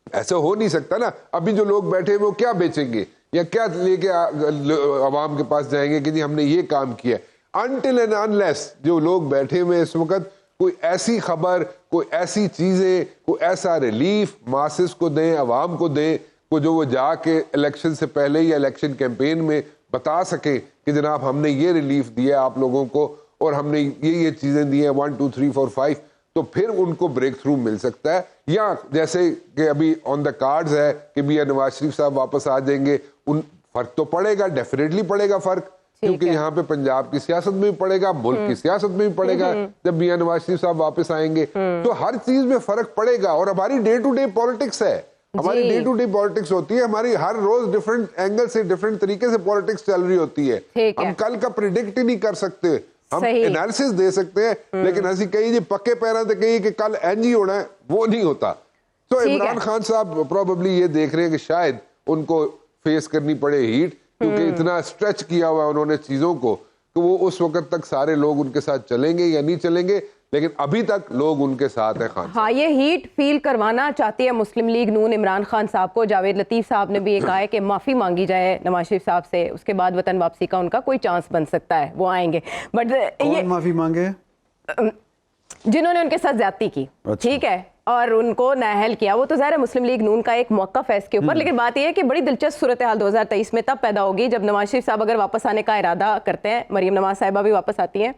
ایسا ہو نہیں سکتا نا. ابھی جو لوگ بیٹھے وہ کیا بیچیں گے یا کیا لے کے عوام کے پاس جائیں گے کہ جی ہم نے یہ کام کیا. انٹل اینڈ انلیس جو لوگ بیٹھے ہوئے اس وقت کوئی ایسی خبر, کوئی ایسی چیزیں, کوئی ایسا ریلیف ماسز کو دیں, عوام کو دیں, کو جو وہ جا کے الیکشن سے پہلے یا الیکشن کیمپین میں بتا سکیں کہ جناب ہم نے یہ ریلیف دیا آپ لوگوں کو اور ہم نے یہ چیزیں دی ہیں 1 2 3 4 5, تو پھر ان کو بریک تھرو مل سکتا ہے. یا جیسے کہ ابھی آن دا کارڈز ہے کہ بھی نواز شریف صاحب واپس آ جائیں گے, ان فرق تو پڑے گا, ڈیفینیٹلی پڑے گا فرق, کیونکہ یہاں پہ پنجاب کی سیاست میں بھی پڑے گا, ملک کی سیاست میں بھی پڑے گا جب میاں نواز شریف صاحب واپس آئیں گے. تو ہر چیز میں فرق پڑے گا. اور ہماری ڈے ٹو ڈے پالیٹکس ہے, ہماری ڈے ٹو ڈے پالیٹکس ہوتی ہے, ہماری ہر روز ڈفرینٹ اینگل سے ڈفرینٹ طریقے سے پالیٹکس چل رہی ہوتی ہے. ہم کل کا پریڈکٹ ہی نہیں کر سکتے, ہم انالیسس دے سکتے ہیں لیکن ایسی کہیں جی پکے پیروں سے کہیں کہ کل اینج ہی ہونا ہے, وہ نہیں ہوتا. تو عمران خان صاحب پروبیبلی یہ دیکھ رہے ہیں کہ شاید ان کو فیس کرنی پڑے ہیٹ, کیونکہ اتنا اسٹریچ کیا ہوا ہے انہوں نے چیزوں کو کہ وہ اس وقت تک سارے لوگ ان کے ساتھ چلیں گے یا نہیں چلیں گے, لیکن ابھی تک لوگ ان کے ساتھ ہیں. خان ہاں, یہ ہیٹ فیل کروانا چاہتی ہے مسلم لیگ نون عمران خان صاحب کو. جاوید لطیف صاحب نے بھی یہ کہا ہے کہ معافی مانگی جائے نواز شریف صاحب سے, اس کے بعد وطن واپسی کا ان کا کوئی چانس بن سکتا ہے, وہ آئیں گے. بٹ کون معافی مانگے؟ جنہوں نے ان کے ساتھ زیادتی کی, ٹھیک ہے, اور ان کو نااہل کیا, وہ تو ظاہر ہے مسلم لیگ نون کا ایک موقف ہے اس کے اوپر. لیکن بات یہ ہے کہ بڑی دلچسپ صورتحال 2023 میں تب پیدا ہوگی جب نواز شریف صاحب اگر واپس آنے کا ارادہ کرتے ہیں, مریم نواز صاحبہ بھی واپس آتی ہیں,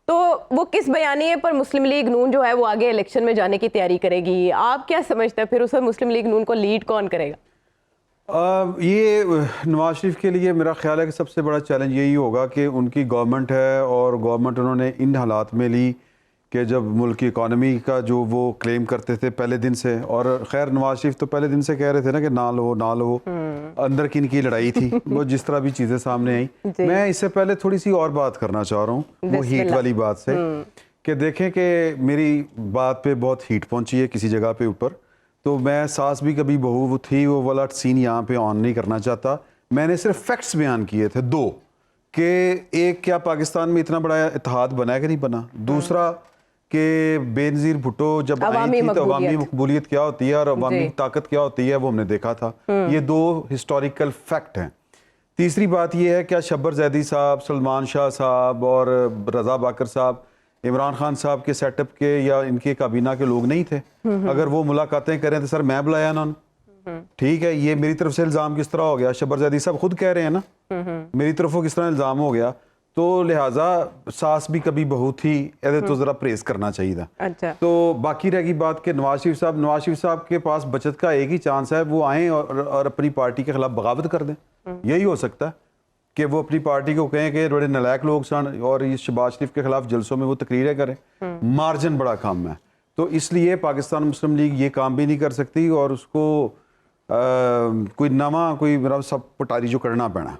تو وہ کس بیانیے پر مسلم لیگ نون جو ہے وہ آگے الیکشن میں جانے کی تیاری کرے گی؟ آپ کیا سمجھتے ہیں پھر اس میں مسلم لیگ نون کو لیڈ کون کرے گا؟ یہ نواز شریف کے لیے میرا خیال ہے کہ سب سے بڑا چیلنج یہی ہوگا کہ ان کی گورنمنٹ ہے, اور گورنمنٹ انہوں نے ان حالات میں لی کہ جب ملک کی اکانومی کا جو وہ کلیم کرتے تھے پہلے دن سے, اور خیر نواز شریف تو پہلے دن سے کہہ رہے تھے نا کہ نہ لو, اندر کی ان کی لڑائی تھی وہ جس طرح بھی چیزیں سامنے آئیں. میں اس سے پہلے تھوڑی سی اور بات کرنا چاہ رہا ہوں وہ ہیٹ والی بات سے, کہ دیکھیں کہ میری بات پہ بہت ہیٹ پہنچی ہے کسی جگہ پہ اوپر, تو میں ساس بھی کبھی بہو وہ تھی وہ والا سین یہاں پہ آن نہیں کرنا چاہتا. میں نے صرف فیکٹس بیان کیے تھے دو, کہ ایک کیا پاکستان میں اتنا بڑا اتحاد بنا ہے کہ نہیں بنا, دوسرا کہ بے نظیر بھٹو جب آئی تھی تو عوامی مقبولیت کیا ہوتی ہے اور عوامی طاقت کیا ہوتی ہے وہ ہم نے دیکھا تھا. یہ دو ہسٹوریکل فیکٹ ہیں. تیسری بات یہ ہے کیا شبر زیدی صاحب, سلمان شاہ صاحب اور رضا باکر صاحب عمران خان صاحب کے سیٹ اپ کے یا ان کے کابینہ کے لوگ نہیں تھے؟ اگر وہ ملاقاتیں کریں تو سر میں بلایا نا, ٹھیک ہے, یہ میری طرف سے الزام کس طرح ہو گیا؟ شبر زیدی صاحب خود کہہ رہے ہیں نا میری طرف وہ کس طرح الزام ہو گیا. تو لہٰذا ساس بھی کبھی بہو تھی, ایسے تو ذرا پریز کرنا چاہیے تھا. تو باقی رہ گئی بات کہ نواز شریف صاحب کے پاس بچت کا ایک ہی چانس ہے, وہ آئیں اور اپنی پارٹی کے خلاف بغاوت کر دیں. یہی ہو سکتا ہے کہ وہ اپنی پارٹی کو کہیں کہ بڑے نالائق لوگ سن, اور یہ شہباز شریف کے خلاف جلسوں میں وہ تقریریں کریں. مارجن بڑا کم ہے, تو اس لیے پاکستان مسلم لیگ یہ کام بھی نہیں کر سکتی, اور اس کو کوئی نواں کوئی میرا سب پٹاری جو کرنا پینا,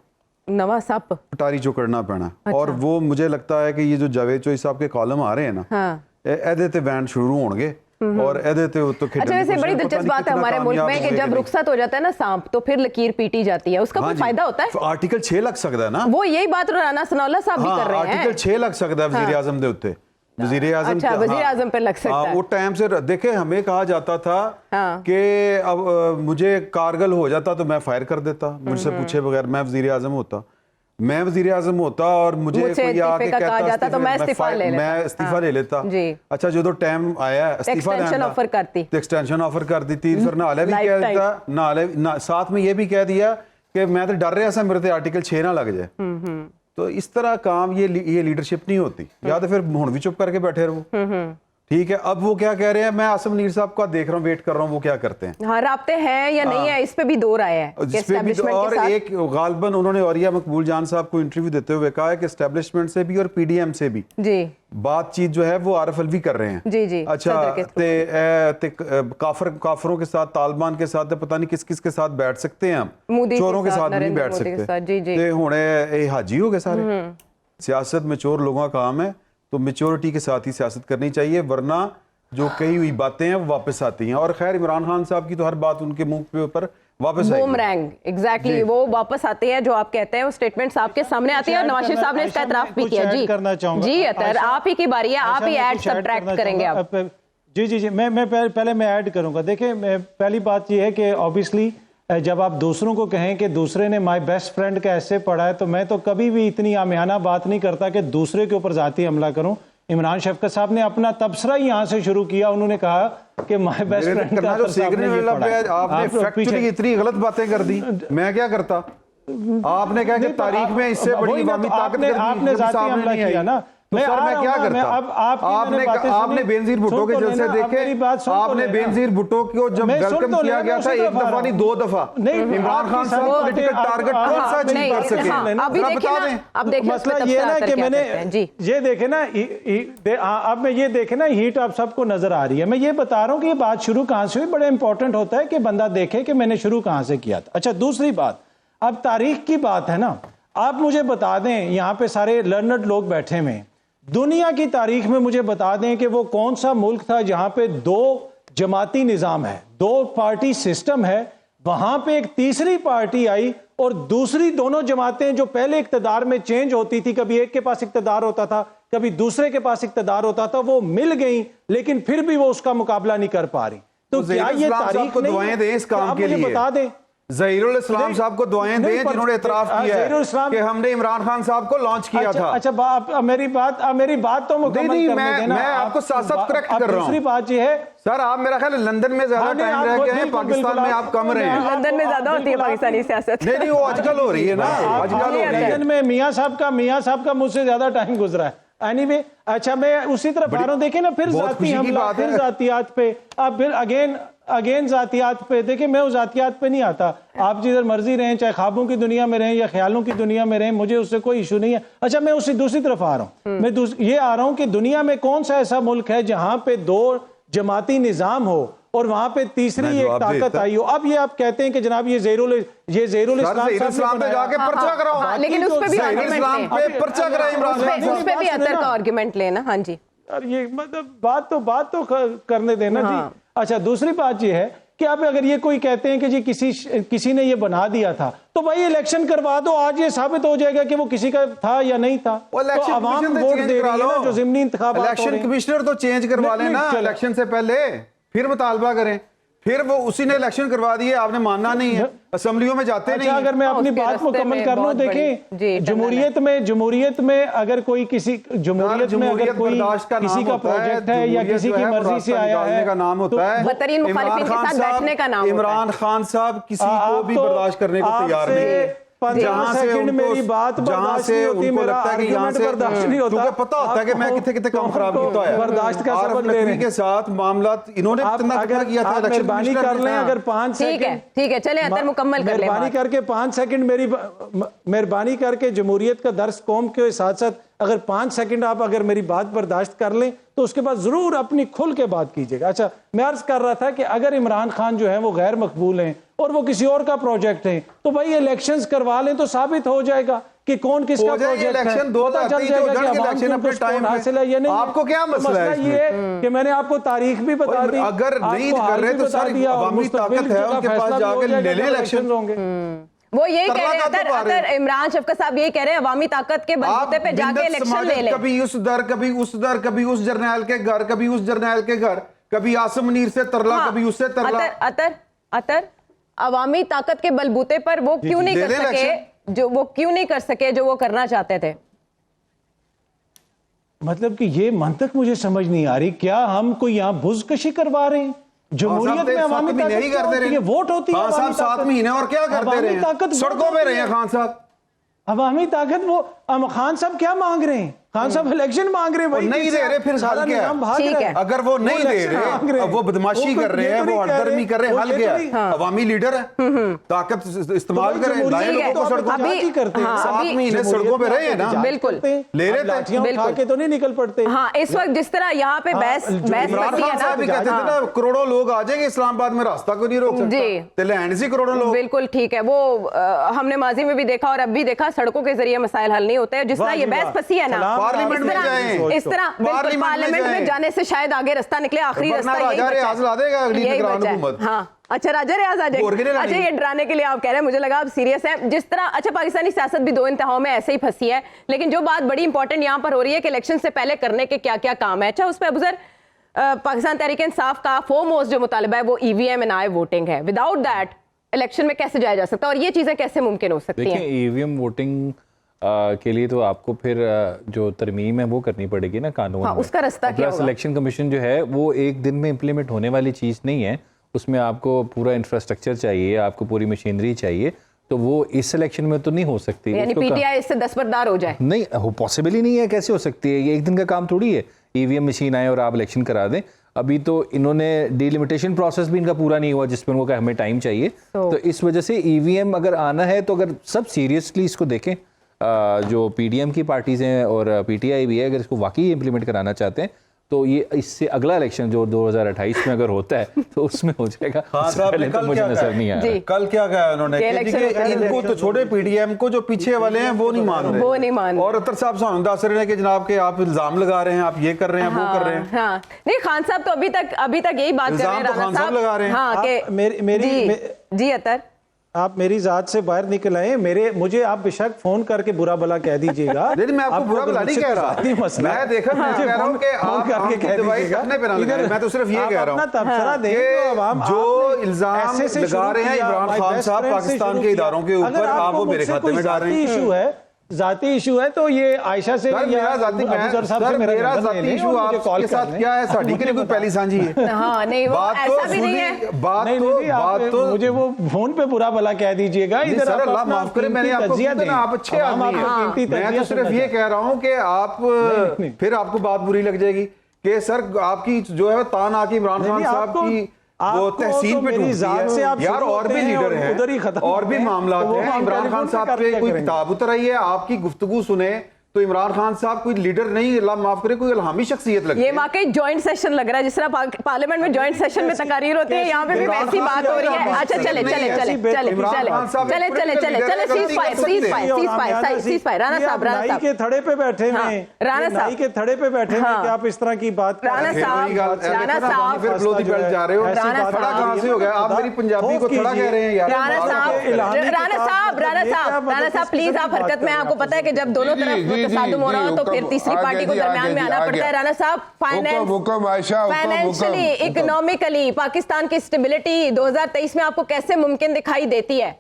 نواں سپ پٹاری جو کرنا پینا. اور وہ مجھے لگتا ہے کہ یہ جو جاوید چوئی صاحب کے کالم آ رہے ہیں نا, ایدے تے بینڈ شروع ہون گے اور ایدے تے تو کھیڈن. اچھا, ویسے بڑی دلچسپ بات ہے ہمارے ملک میں کہ جب رخصت ہو جاتا ہے نا سانپ تو پھر لکیر پیٹی جاتی ہے, اس کا کوئی فائدہ ہوتا ہے؟ آرٹیکل 6 لگ سکتا ہے نا, وہ یہی بات رانا ثناءاللہ صاحب بھی کر رہے ہیں. آرٹیکل 6 لگ سکتا ہے وزیر اعظم دے اوتے, وزیر اعظم. اچھا, وزیر اعظم پہ لگ سکتا ہے. وہ ٹائم سے دیکھیں ہمیں کہا جاتا تھا کہ اب مجھے کارگل ہو جاتا تو میں فائر کر دیتا, مجھ سے پوچھے بغیر. میں وزیر اعظم ہوتا اور مجھے کوئی آ کے کہتا تو میں استعفیٰ لے لیتا. اچھا جو تو ٹائم آیا استعفیٰ لینا ایکسٹینشن آفر کر دیتی, پھر نہ بھی کہہ دیتا, نہ ساتھ میں یہ بھی کہہ دیا کہ میں تو ڈر رہا سا میرے تے آرٹیکل 6 نہ لگ جائے. تو اس طرح کام یہ لیڈرشپ نہیں ہوتی, یا تو پھر ہن بھی چپ کر کے بیٹھے رہو. ٹھیک ہے, اب وہ کیا کہہ رہے ہیں, میں عاصم منیر صاحب کا دیکھ رہا ہوں, ویٹ کر رہا ہوں وہ کیا کرتے ہیں. ہاں, رابطے ہیں یا نہیں ہے اس پہ بھی دو رائے ہے. اور ایک غالباً انہوں نے عوریہ مقبول جان صاحب کو انٹرویو دیتے ہوئے کہا ہے کہ اسٹیبلشمنٹ سے بھی اور پی ڈی ایم سے بھی بات چیت جو ہے وہ عارف الوی کر رہے ہیں. اچھا, کافروں کے ساتھ, طالبان کے ساتھ, پتہ نہیں کس کس کے ساتھ بیٹھ سکتے ہیں ہم, چوروں کے ساتھ نہیں بیٹھ سکتے. ہونے حاجی ہو گئے سارے. سیاست میں چور لوگوں کا کام ہے, تو میچورٹی کے ساتھ ہی سیاست کرنی چاہیے, ورنہ جو کئی ہوئی باتیں ہیں وہ واپس آتی ہیں. اور خیر عمران خان صاحب کی تو ہر بات ان کے منہ کے اوپر واپس آئی, بومرینگ ایگزیکٹلی وہ واپس آتے ہیں, جو آپ کہتے ہیں وہ سٹیٹمنٹس آپ کے سامنے آتی ہیں, اور نواز شریف صاحب نے اس کا اعتراف بھی کیا. جی اطہر, آپ ہی کی باری ہے, آپ ہی ایڈ سبٹریکٹ کریں گے آپ. جی میں پہلے میں ایڈ کروں گا. دیکھیں پہلی بات یہ ہے کہ آبویسلی جب آپ دوسروں کو کہیں کہ دوسرے نے مائی بیسٹ فرینڈ کا ایسے پڑھا ہے, تو میں تو کبھی بھی اتنی عامیانہ بات نہیں کرتا کہ دوسرے کے اوپر ذاتی حملہ کروں. عمران شفقت صاحب نے اپنا تبصرہ ہی یہاں سے شروع کیا, انہوں نے کہا کہ مائی بیسٹ فرینڈ کا صاحب نے یہ پڑھا. آپ نے فیکچولی اتنی غلط باتیں کر دی, میں کیا کرتا. آپ نے کہا کہ تاریخ میں اس سے بڑی عوامی طاقت آپ نے ذاتی حملہ کیا نا, تو سر میں کیا کرتا؟ آپ نے بینظیر بھٹو کے جلسے دیکھے، آپ نے بینظیر بھٹو کو جب ویلکم کیا گیا تھا 1 دفعہ نہیں 2 دفعہ، عمران خان صاحب پولیٹیکل ٹارگٹ کون سا اچیو کر سکے؟ اب دیکھیں مسئلہ یہ ہے نا کہ میں نے یہ دیکھے نا، اب میں یہ دیکھے نا ہیٹ آپ سب کو نظر آ رہی ہے. میں یہ بتا رہا ہوں کہ یہ بات شروع کہاں سے ہوئی. بڑا امپورٹنٹ ہوتا ہے کہ بندہ دیکھے کہ میں نے شروع کہاں سے کیا تھا. اچھا دوسری بات، اب تاریخ کی بات ہے نا، آپ مجھے بتا دیں، یہاں پہ سارے لرنڈ لوگ بیٹھے ہوئے، دنیا کی تاریخ میں مجھے بتا دیں کہ وہ کون سا ملک تھا جہاں پہ 2 جماعتی نظام ہے، 2 پارٹی سسٹم ہے، وہاں پہ ایک تیسری پارٹی آئی اور دوسری دونوں جماعتیں جو پہلے اقتدار میں چینج ہوتی تھی، کبھی ایک کے پاس اقتدار ہوتا تھا کبھی دوسرے کے پاس اقتدار ہوتا تھا، وہ مل گئیں لیکن پھر بھی وہ اس کا مقابلہ نہیں کر پا رہی. تو کیا یہ تاریخ کو دعائیں دیں اس کام کے لیے؟ بتا دیں ظہیر الاسلام صاحب کو دعائیں دیں جنہوں نے اعتراف کیا ہے کہ ہم نے عمران خان صاحب کو لانچ کیا تھا. اچھا میری بات تو مکمل کرنے دینا. میں آپ کو ساتھ ساتھ کریکٹ کر رہا ہوں. دوسری بات یہ ہے سر آپ میرا خیال ہے لندن میں زیادہ ٹائم رہ گئے ہیں، پاکستان میں آپ کم رہے ہیں. لندن میں زیادہ ہوتی ہے پاکستانی سیاست. نہیں وہ آج کل ہو رہی ہے نا، آج کل ہو رہی ہے. لندن میں میاں صاحب کا مجھ سے زیادہ ٹائم گزرا ہے. اینی وے اچھا میں اسی طرف آ رہا ہوں. دیکھیں نا پھر ذاتی حملہ، پھر ذاتیات پہ، اب پھر اگین ذاتیات پہ. دیکھیں میں ذاتیات پہ نہیں آتا، آپ جدھر مرضی رہیں، چاہے خوابوں کی دنیا میں رہیں یا خیالوں کی دنیا میں رہیں، مجھے اس سے کوئی ایشو نہیں ہے. اچھا میں اسی دوسری طرف آ رہا ہوں. میں یہ آ رہا ہوں کہ دنیا میں کون سا ایسا ملک ہے جہاں پہ 2 جماعتی نظام ہو اور وہاں پہ تیسری ایک طاقت آئی ہو. اب یہ آپ کہتے ہیں کہ جناب یہ زہیر الاسلام پہ جا کے پرچہ کراؤ، لیکن اس پہ بھی اسلام پہ پرچہ کرائے عمران خان صاحب. اس پہ بھی اثر کا آرگیومنٹ لینا. ہاں جی یہ مطلب بات تو کرنے دینا جی. اچھا دوسری بات یہ ہے کہ اب اگر یہ کوئی کہتے ہیں کہ جی کسی نے یہ بنا دیا تھا تو بھائی الیکشن کروا دو، آج یہ ثابت ہو جائے گا کہ وہ کسی کا تھا یا نہیں تھا. تو عوام ووٹ دے رہی ہے نا جو ضمنی انتخابات. الیکشن کمشنر تو چینج کروا لیں نا الیکشن سے پہلے، پھر مطالبہ کریں. پھر وہ اسی نے الیکشن کروا دیے، آپ نے ماننا نہیں ہے، اسمبلیوں میں جاتے نہیں. اگر میں اپنی بات مکمل کر لوں، دیکھیں جمہوریت میں اگر کوئی کسی جمہوریت میں اگر کوئی کسی کا پروجیکٹ ہے یا کسی کی مرضی سے آیا ہے کا نام ہوتا ہے بدترین مخالفین کے ساتھ بیٹھنے کا نام. عمران خان صاحب کسی کو بھی برداشت کرنے کو تیار نہیں. جہاں سے میری بات جہاں سے ان کو لگتا ہے کہ یہاں سے کیونکہ پتہ ہوتا ہے کہ میں کتے کام خراب کیتا ہے، برداشت کا سبق دے رہے ہیں کے ساتھ معاملات انہوں نے اتنا کیا تھا. مہربانی کر لیں اگر 5 سیکنڈ، ٹھیک ہے چلیں اندر مکمل کر لیں. مہربانی کر کے 5 سیکنڈ مہربانی کر کے جمہوریت کا درس قوم کے ساتھ ساتھ اگر 5 سیکنڈ آپ اگر میری بات برداشت کر لیں تو اس کے بعد ضرور اپنی کھل کے بات کیجئے گا. اچھا میں عرض کر رہا تھا کہ اگر عمران خان جو ہے وہ غیر مقبول ہیں اور وہ کسی اور کا پروجیکٹ ہے تو بھائی الیکشنز کروا لیں تو ثابت ہو جائے گا کہ کون کس کا پروجیکٹ ہے. الیکشن 2 چل جائے گا کہ الیکشن اپنے ٹائم حاصل ہے یا نہیں. آپ کو کیا مسئلہ ہے یہ ہے کہ میں نے آپ کو تاریخ بھی بتا دی، اگر نہیں کر رہے تو ساری عوامی طاقت ہے ان کے پاس جا کے لے لیں الیکشن. وہ یہی کہہ رہے ہیں اطہر عمران شفقت صاحب یہی کہہ رہے ہیں عوامی طاقت کے بلبوتے پہ جا کے الیکشن لے لیں. کبھی اس در کبھی اس در، کبھی اس جرنیل کے گھر، کبھی اس جرنیل کے گھر، کبھی عاصم منیر سے ترلا، کبھی اس سے ترلا. اطہر عوامی طاقت کے بلبوتے پر وہ کیوں نہیں کر سکے جو وہ کرنا چاہتے تھے؟ مطلب کہ یہ منطق مجھے سمجھ نہیں آ رہی. کیا ہم کوئی یہاں بزکشی کروا رہے ہیں؟ جمہوریت میں عوامی طاقت کرتے رہے، ووٹ ہوتی ہے. خان صاحب 7 مہینے اور کیا کرتے رہے ہیں؟ سڑکوں پہ رہے ہیں خان صاحب. عوامی طاقت وہ خان صاحب کیا مانگ رہے ہیں؟ خان صاحب الیکشن مانگ رہے ہیں، نہیں دے رہے. پھر حل کیا؟ اگر وہ نہیں دے رہے، وہ بدماشی کر رہے ہیں، وہ ہردرمی کر رہے ہیں، حل کیا؟ عوامی لیڈر ہے، طاقت استعمال کریں، لائیں لوگوں کو سڑکوں پہ. 7 مہینے سڑکوں پہ رہے ہیں نا، بالکل لے رہے تھے، اٹھا کے تو نہیں نکل پڑتے. ہاں اس وقت جس طرح یہاں پہ بحث عمران خان صاحب بھی کہتے تھے نا کروڑوں لوگ آ جائیں گے اسلام آباد میں، راستہ کو نہیں روک سکتا. لینڈ سی کروڑوں لوگ. بالکل ٹھیک ہے. وہ ہم نے ماضی میں بھی دیکھا اور اب بھی دیکھا، سڑکوں کے ذریعے مسائل حل نہیں ہوتے. جس طرح یہ بحث پھنسی ہے نا پارلیمنٹ میں جائیں، اس طرح بالکل پارلیمنٹ میں جانے سے شاید آگے رستہ نکلے. آخری رستہ یہی بچا. ہاں اچھا راجہ ریاض آ جائے. اچھا یہ ڈرانے کے لیے آپ کہہ رہے ہیں، مجھے لگا آپ سیریس ہیں. جس طرح اچھا پاکستانی سیاست بھی 2 انتہاؤں میں ایسے ہی پھنسی ہے، لیکن جو بات بڑی امپورٹنٹ یہاں پر ہو رہی ہے کہ الیکشن سے پہلے کرنے کے کیا کیا کام ہے. اچھا اس پہ ابوذر پاکستان تحریک انصاف کا فورموسٹ جو مطالبہ ہے وہ EVM اینڈ آئی ووٹنگ ہے. وداؤٹ دیٹ الیکشن میں کیسے جایا جا سکتا ہے اور یہ چیزیں کیسے ممکن ہو سکتی ہیں؟ دیکھیں EVM ووٹنگ کے لیے تو آپ کو پھر جو ترمیم ہے وہ کرنی پڑے گی نا قانون. اس کا رستہ کیا ہوگا؟ الیکشن کمیشن جو ہے وہ ایک دن میں امپلیمنٹ ہونے والی چیز نہیں ہے. اس میں آپ کو پورا انفراسٹرکچر چاہیے، آپ کو پوری مشینری چاہیے. تو وہ اس الیکشن میں تو نہیں ہو سکتی. یعنی پی ٹی آئی اس سے دستبردار ہو جائے؟ نہیں, پاسبل ہی نہیں ہے. کیسے ہو سکتی ہے؟ یہ ایک دن کا کام تھوڑی ہے ای وی ایم مشین آئے اور آپ الیکشن کرا دیں. ابھی تو انہوں نے ڈیلیمیٹیشن پروسیس بھی ان کا پورا نہیں ہوا جس پہ ان کو کہ ہمیں ٹائم چاہیے. تو اس وجہ سے ای وی ایم اگر آنا ہے تو اگر سب سیریسلی اس کو دیکھیں, جو پی ڈی ایم کی پارٹیز ہیں اور پی ٹی آئی بھی ہے, اگر اس کو واقعی امپلیمنٹ کرانا چاہتے ہیں تو یہ اس سے اگلا الیکشن جو 2028 میں اگر ہوتا ہے تو اس میں ہو جائے گا. مجھے نظر نہیں آ رہا. کل کیا کہا انہوں نے کہ ان کو تو چھوڑے, پی ڈی ایم کو جو پیچھے والے ہیں وہ نہیں مان رہے. اور اطہر صاحب سانو دس رہے ہیں کہ جناب کہ آپ الزام لگا رہے ہیں, آپ یہ کر رہے ہیں, وہ کر رہے ہیں. ہاں نہیں, خان صاحب تو ابھی تک یہی بات کر رہے ہیں. خان صاحب لگا رہے ہیں. ہاں کہ جی اطہر آپ میری ذات سے باہر نکل آئے. مجھے آپ بے شک فون کر کے برا بھلا کہہ دیجئے گا. لیکن میں آپ کو برا بھلا نہیں کہہ رہا, میں دیکھا میں کہہ رہا ہوں کہ آپ کی دوائی اپنے پہ نہ لگائیں. میں تو صرف یہ کہہ رہا ہوں تبصرہ دیں کہ جو الزام لگا رہے ہیں عمران خان صاحب پاکستان کے اداروں کے اوپر, آپ وہ میرے کھاتے میں ڈال رہے ہیں. ذاتی ایشو ہے تو یہ عائشہ سے میرا ذاتی ایشو آپ کے ساتھ کیا ہے؟ ساڑھی کے لیے کوئی پہلی سانجھی ہے؟ ہاں نہیں, وہ ایسا بھی نہیں ہے. بات تو مجھے وہ فون پہ برا بھلا کہہ دیجئے گا. ادھر اللہ معاف کرے, میں نے آپ کو کہا آپ اچھے آدمی ہیں. میں تو صرف یہ کہہ رہا ہوں کہ آپ پھر آپ کو بات بری لگ جائے گی کہ سر آپ کی جو ہے تان آ کے عمران خان صاحب کی وہ تحسین پہ ٹوٹتی ہے. یار اور بھی لیڈر ہیں, اور بھی معاملات ہیں. عمران خان صاحب پہ کوئی کتاب اتر آئی ہے, آپ کی گفتگو سنیں تو عمران خان صاحب کوئی لیڈر نہیں, اللہ معاف کرے, کوئی الہامی شخصیت لگتی ہے. یہ واقعی جوائنٹ سیشن لگ رہا ہے, جس طرح پارلیمنٹ میں جوائنٹ سیشن میں تقاریر ہوتی ہے, یہاں پہ بھی ویسی بات ہو رہی ہے. اچھا چلے رانا صاحب کے تھڑے پہ بیٹھے ہیں, نائی کے تھڑے پہ بیٹھے ہیں کہ آپ اس طرح کی بات رانا صاحب پھر بلودی بیلٹ جا رہے ہو. تھڑا کہاں سے ہو گیا؟ آپ میری پنجابی کو تھڑا کہہ رہے ہیں یار. رانا صاحب پلیز آپ حرکت میں, آپ کو پتہ ہے کہ جب دونوں طرف تصادم ہو رہا ہو تو پھر تیسری پارٹی کو درمیان میں آنا پڑتا ہے. رانا صاحب فائنینشلی اکنامکلی پاکستان کی اسٹیبلٹی 2023 میں آپ کو کیسے ممکن دکھائی دیتی ہے؟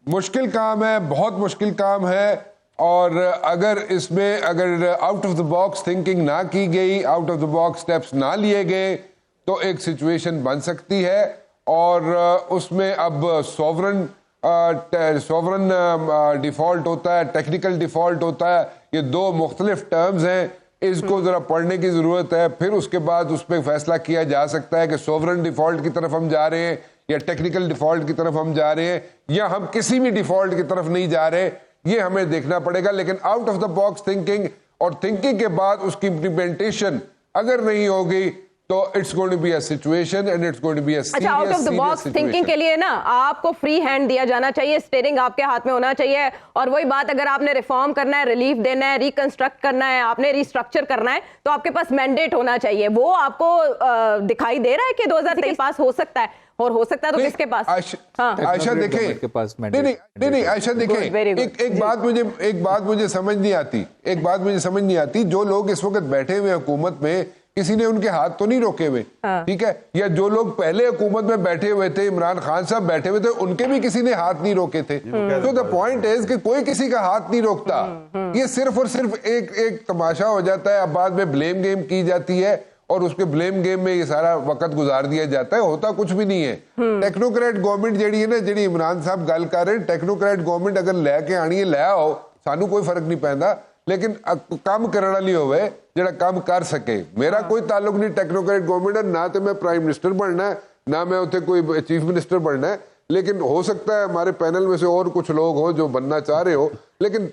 مشکل کام ہے, بہت مشکل کام ہے. اور اگر اس میں out of the box thinking نہ کی گئی, out of the box steps نہ لیے گئے تو ایک سچویشن بن سکتی ہے. اور اس میں اب سوورن ڈیفالٹ ہوتا ہے, ٹیکنیکل ڈیفالٹ ہوتا ہے. یہ دو مختلف ٹرمز ہیں, اس کو ذرا پڑھنے کی ضرورت ہے. پھر اس کے بعد اس پہ فیصلہ کیا جا سکتا ہے کہ سوورن ڈیفالٹ کی طرف ہم جا رہے ہیں یا ٹیکنیکل ڈیفالٹ کی طرف ہم جا رہے ہیں, یا ہم کسی بھی ڈیفالٹ کی طرف نہیں جا رہے. یہ ہمیں دیکھنا پڑے گا. لیکن out of the box thinking اور تھنکنگ کے بعد اس کی امپلیمنٹیشن اگر نہیں ہوگی تو it's going to be a situation and it's going to be a serious. اچھا, out of the box thinking کے لیے نا آپ کو فری ہینڈ دیا جانا چاہیے, اسٹیئرنگ آپ کے ہاتھ میں ہونا چاہیے. اور وہی بات, اگر آپ نے ریفارم کرنا ہے, ریلیف دینا ہے, ریکنسٹرکٹ کرنا ہے, آپ نے ریسٹرکچر کرنا ہے, تو آپ کے پاس مینڈیٹ ہونا چاہیے. وہ آپ کو دکھائی دے رہا ہے کہ 2023 کے پاس ہو سکتا ہے, اور ہو سکتا ہے تو کس کے پاس؟ عائشہ دیکھیں, نہیں عائشہ دیکھیں, ایک بات مجھے سمجھ نہیں آتی. جو لوگ اس وقت بیٹھے ہوئے حکومت میں, کسی نے ان کے ہاتھ تو نہیں روکے ہوئے, ٹھیک ہے, یا جو لوگ پہلے حکومت میں بیٹھے ہوئے تھے, عمران خان صاحب بیٹھے ہوئے تھے, ان کے بھی کسی نے ہاتھ نہیں روکے تھے. تو دا پوائنٹ از کہ کوئی کسی کا ہاتھ نہیں روکتا. یہ صرف اور صرف ایک تماشا ہو جاتا ہے. اب بعد میں بلیم گیم کی جاتی ہے اور اس کے بلیم گیم میں یہ سارا وقت گزار دیا جاتا ہے. ہوتا کچھ بھی نہیں ہے. ٹیکنوکریٹ گورنمنٹ جیڑی ہے نا, جیڑی عمران صاحب گل کر رہے ہیں, ٹیکنوکریٹ گورنمنٹ اگر لے کے آنی ہے لے آؤ, سانو کوئی فرق نہیں پیندا, لیکن کام کرنے والی ہوئے جڑا کام کر سکے. میرا کوئی تعلق نہیں ٹیکنوکریٹ گورنمنٹ, نہ تو میں پرائم منسٹر بننا ہے, نہ میں اتنے کوئی چیف منسٹر بننا ہے. لیکن ہو سکتا ہے ہمارے پینل میں سے اور کچھ لوگ ہوں جو بننا چاہ رہے ہو, لیکن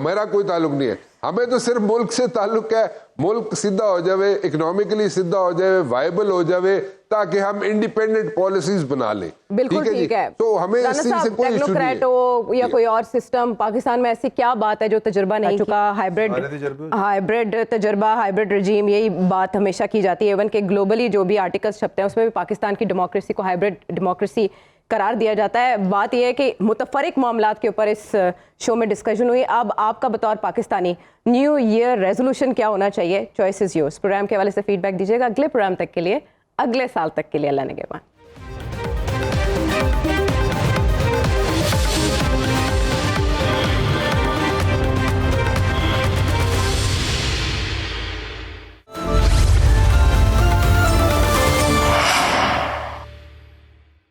میرا کوئی تعلق نہیں ہے. ہمیں تو صرف ملک سے تعلق ہے. ملک سیدھا ہو جاوے, اکنامکلی سیدھا ہو جاوے, وائبل ہو جاوے, تاکہ ہم انڈیپینڈنٹ پالیسیز بنا لیں. بالکل ٹھیک ہے. تو ہمیں اس چیز سے کوئی ایشو نہیں ہے. ٹیکنوکریٹ ہو یا کوئی اور سسٹم, پاکستان میں ایسی کیا بات ہے جو تجربہ نہیں چکا؟ ہائبرڈ تجربہ, ہائبرڈ رجیم, یہی بات ہمیشہ کی جاتی ہے. ایون کہ گلوبلی جو بھی آرٹیکلز چھپتے ہیں اس میں بھی پاکستان کی ڈیموکریسی کو ہائبرڈ ڈیموکریسی قرار دیا جاتا ہے. بات یہ ہے کہ متفرق معاملات کے اوپر اس شو میں ڈسکشن ہوئی. اب آپ کا بطور پاکستانی نیو ایئر ریزولوشن کیا ہونا چاہیے؟ Choice is yours. پروگرام کے حوالے سے فیڈ بیک دیجیے گا. اگلے پروگرام تک کے لیے, اگلے سال تک کے لیے اللہ نگہبان.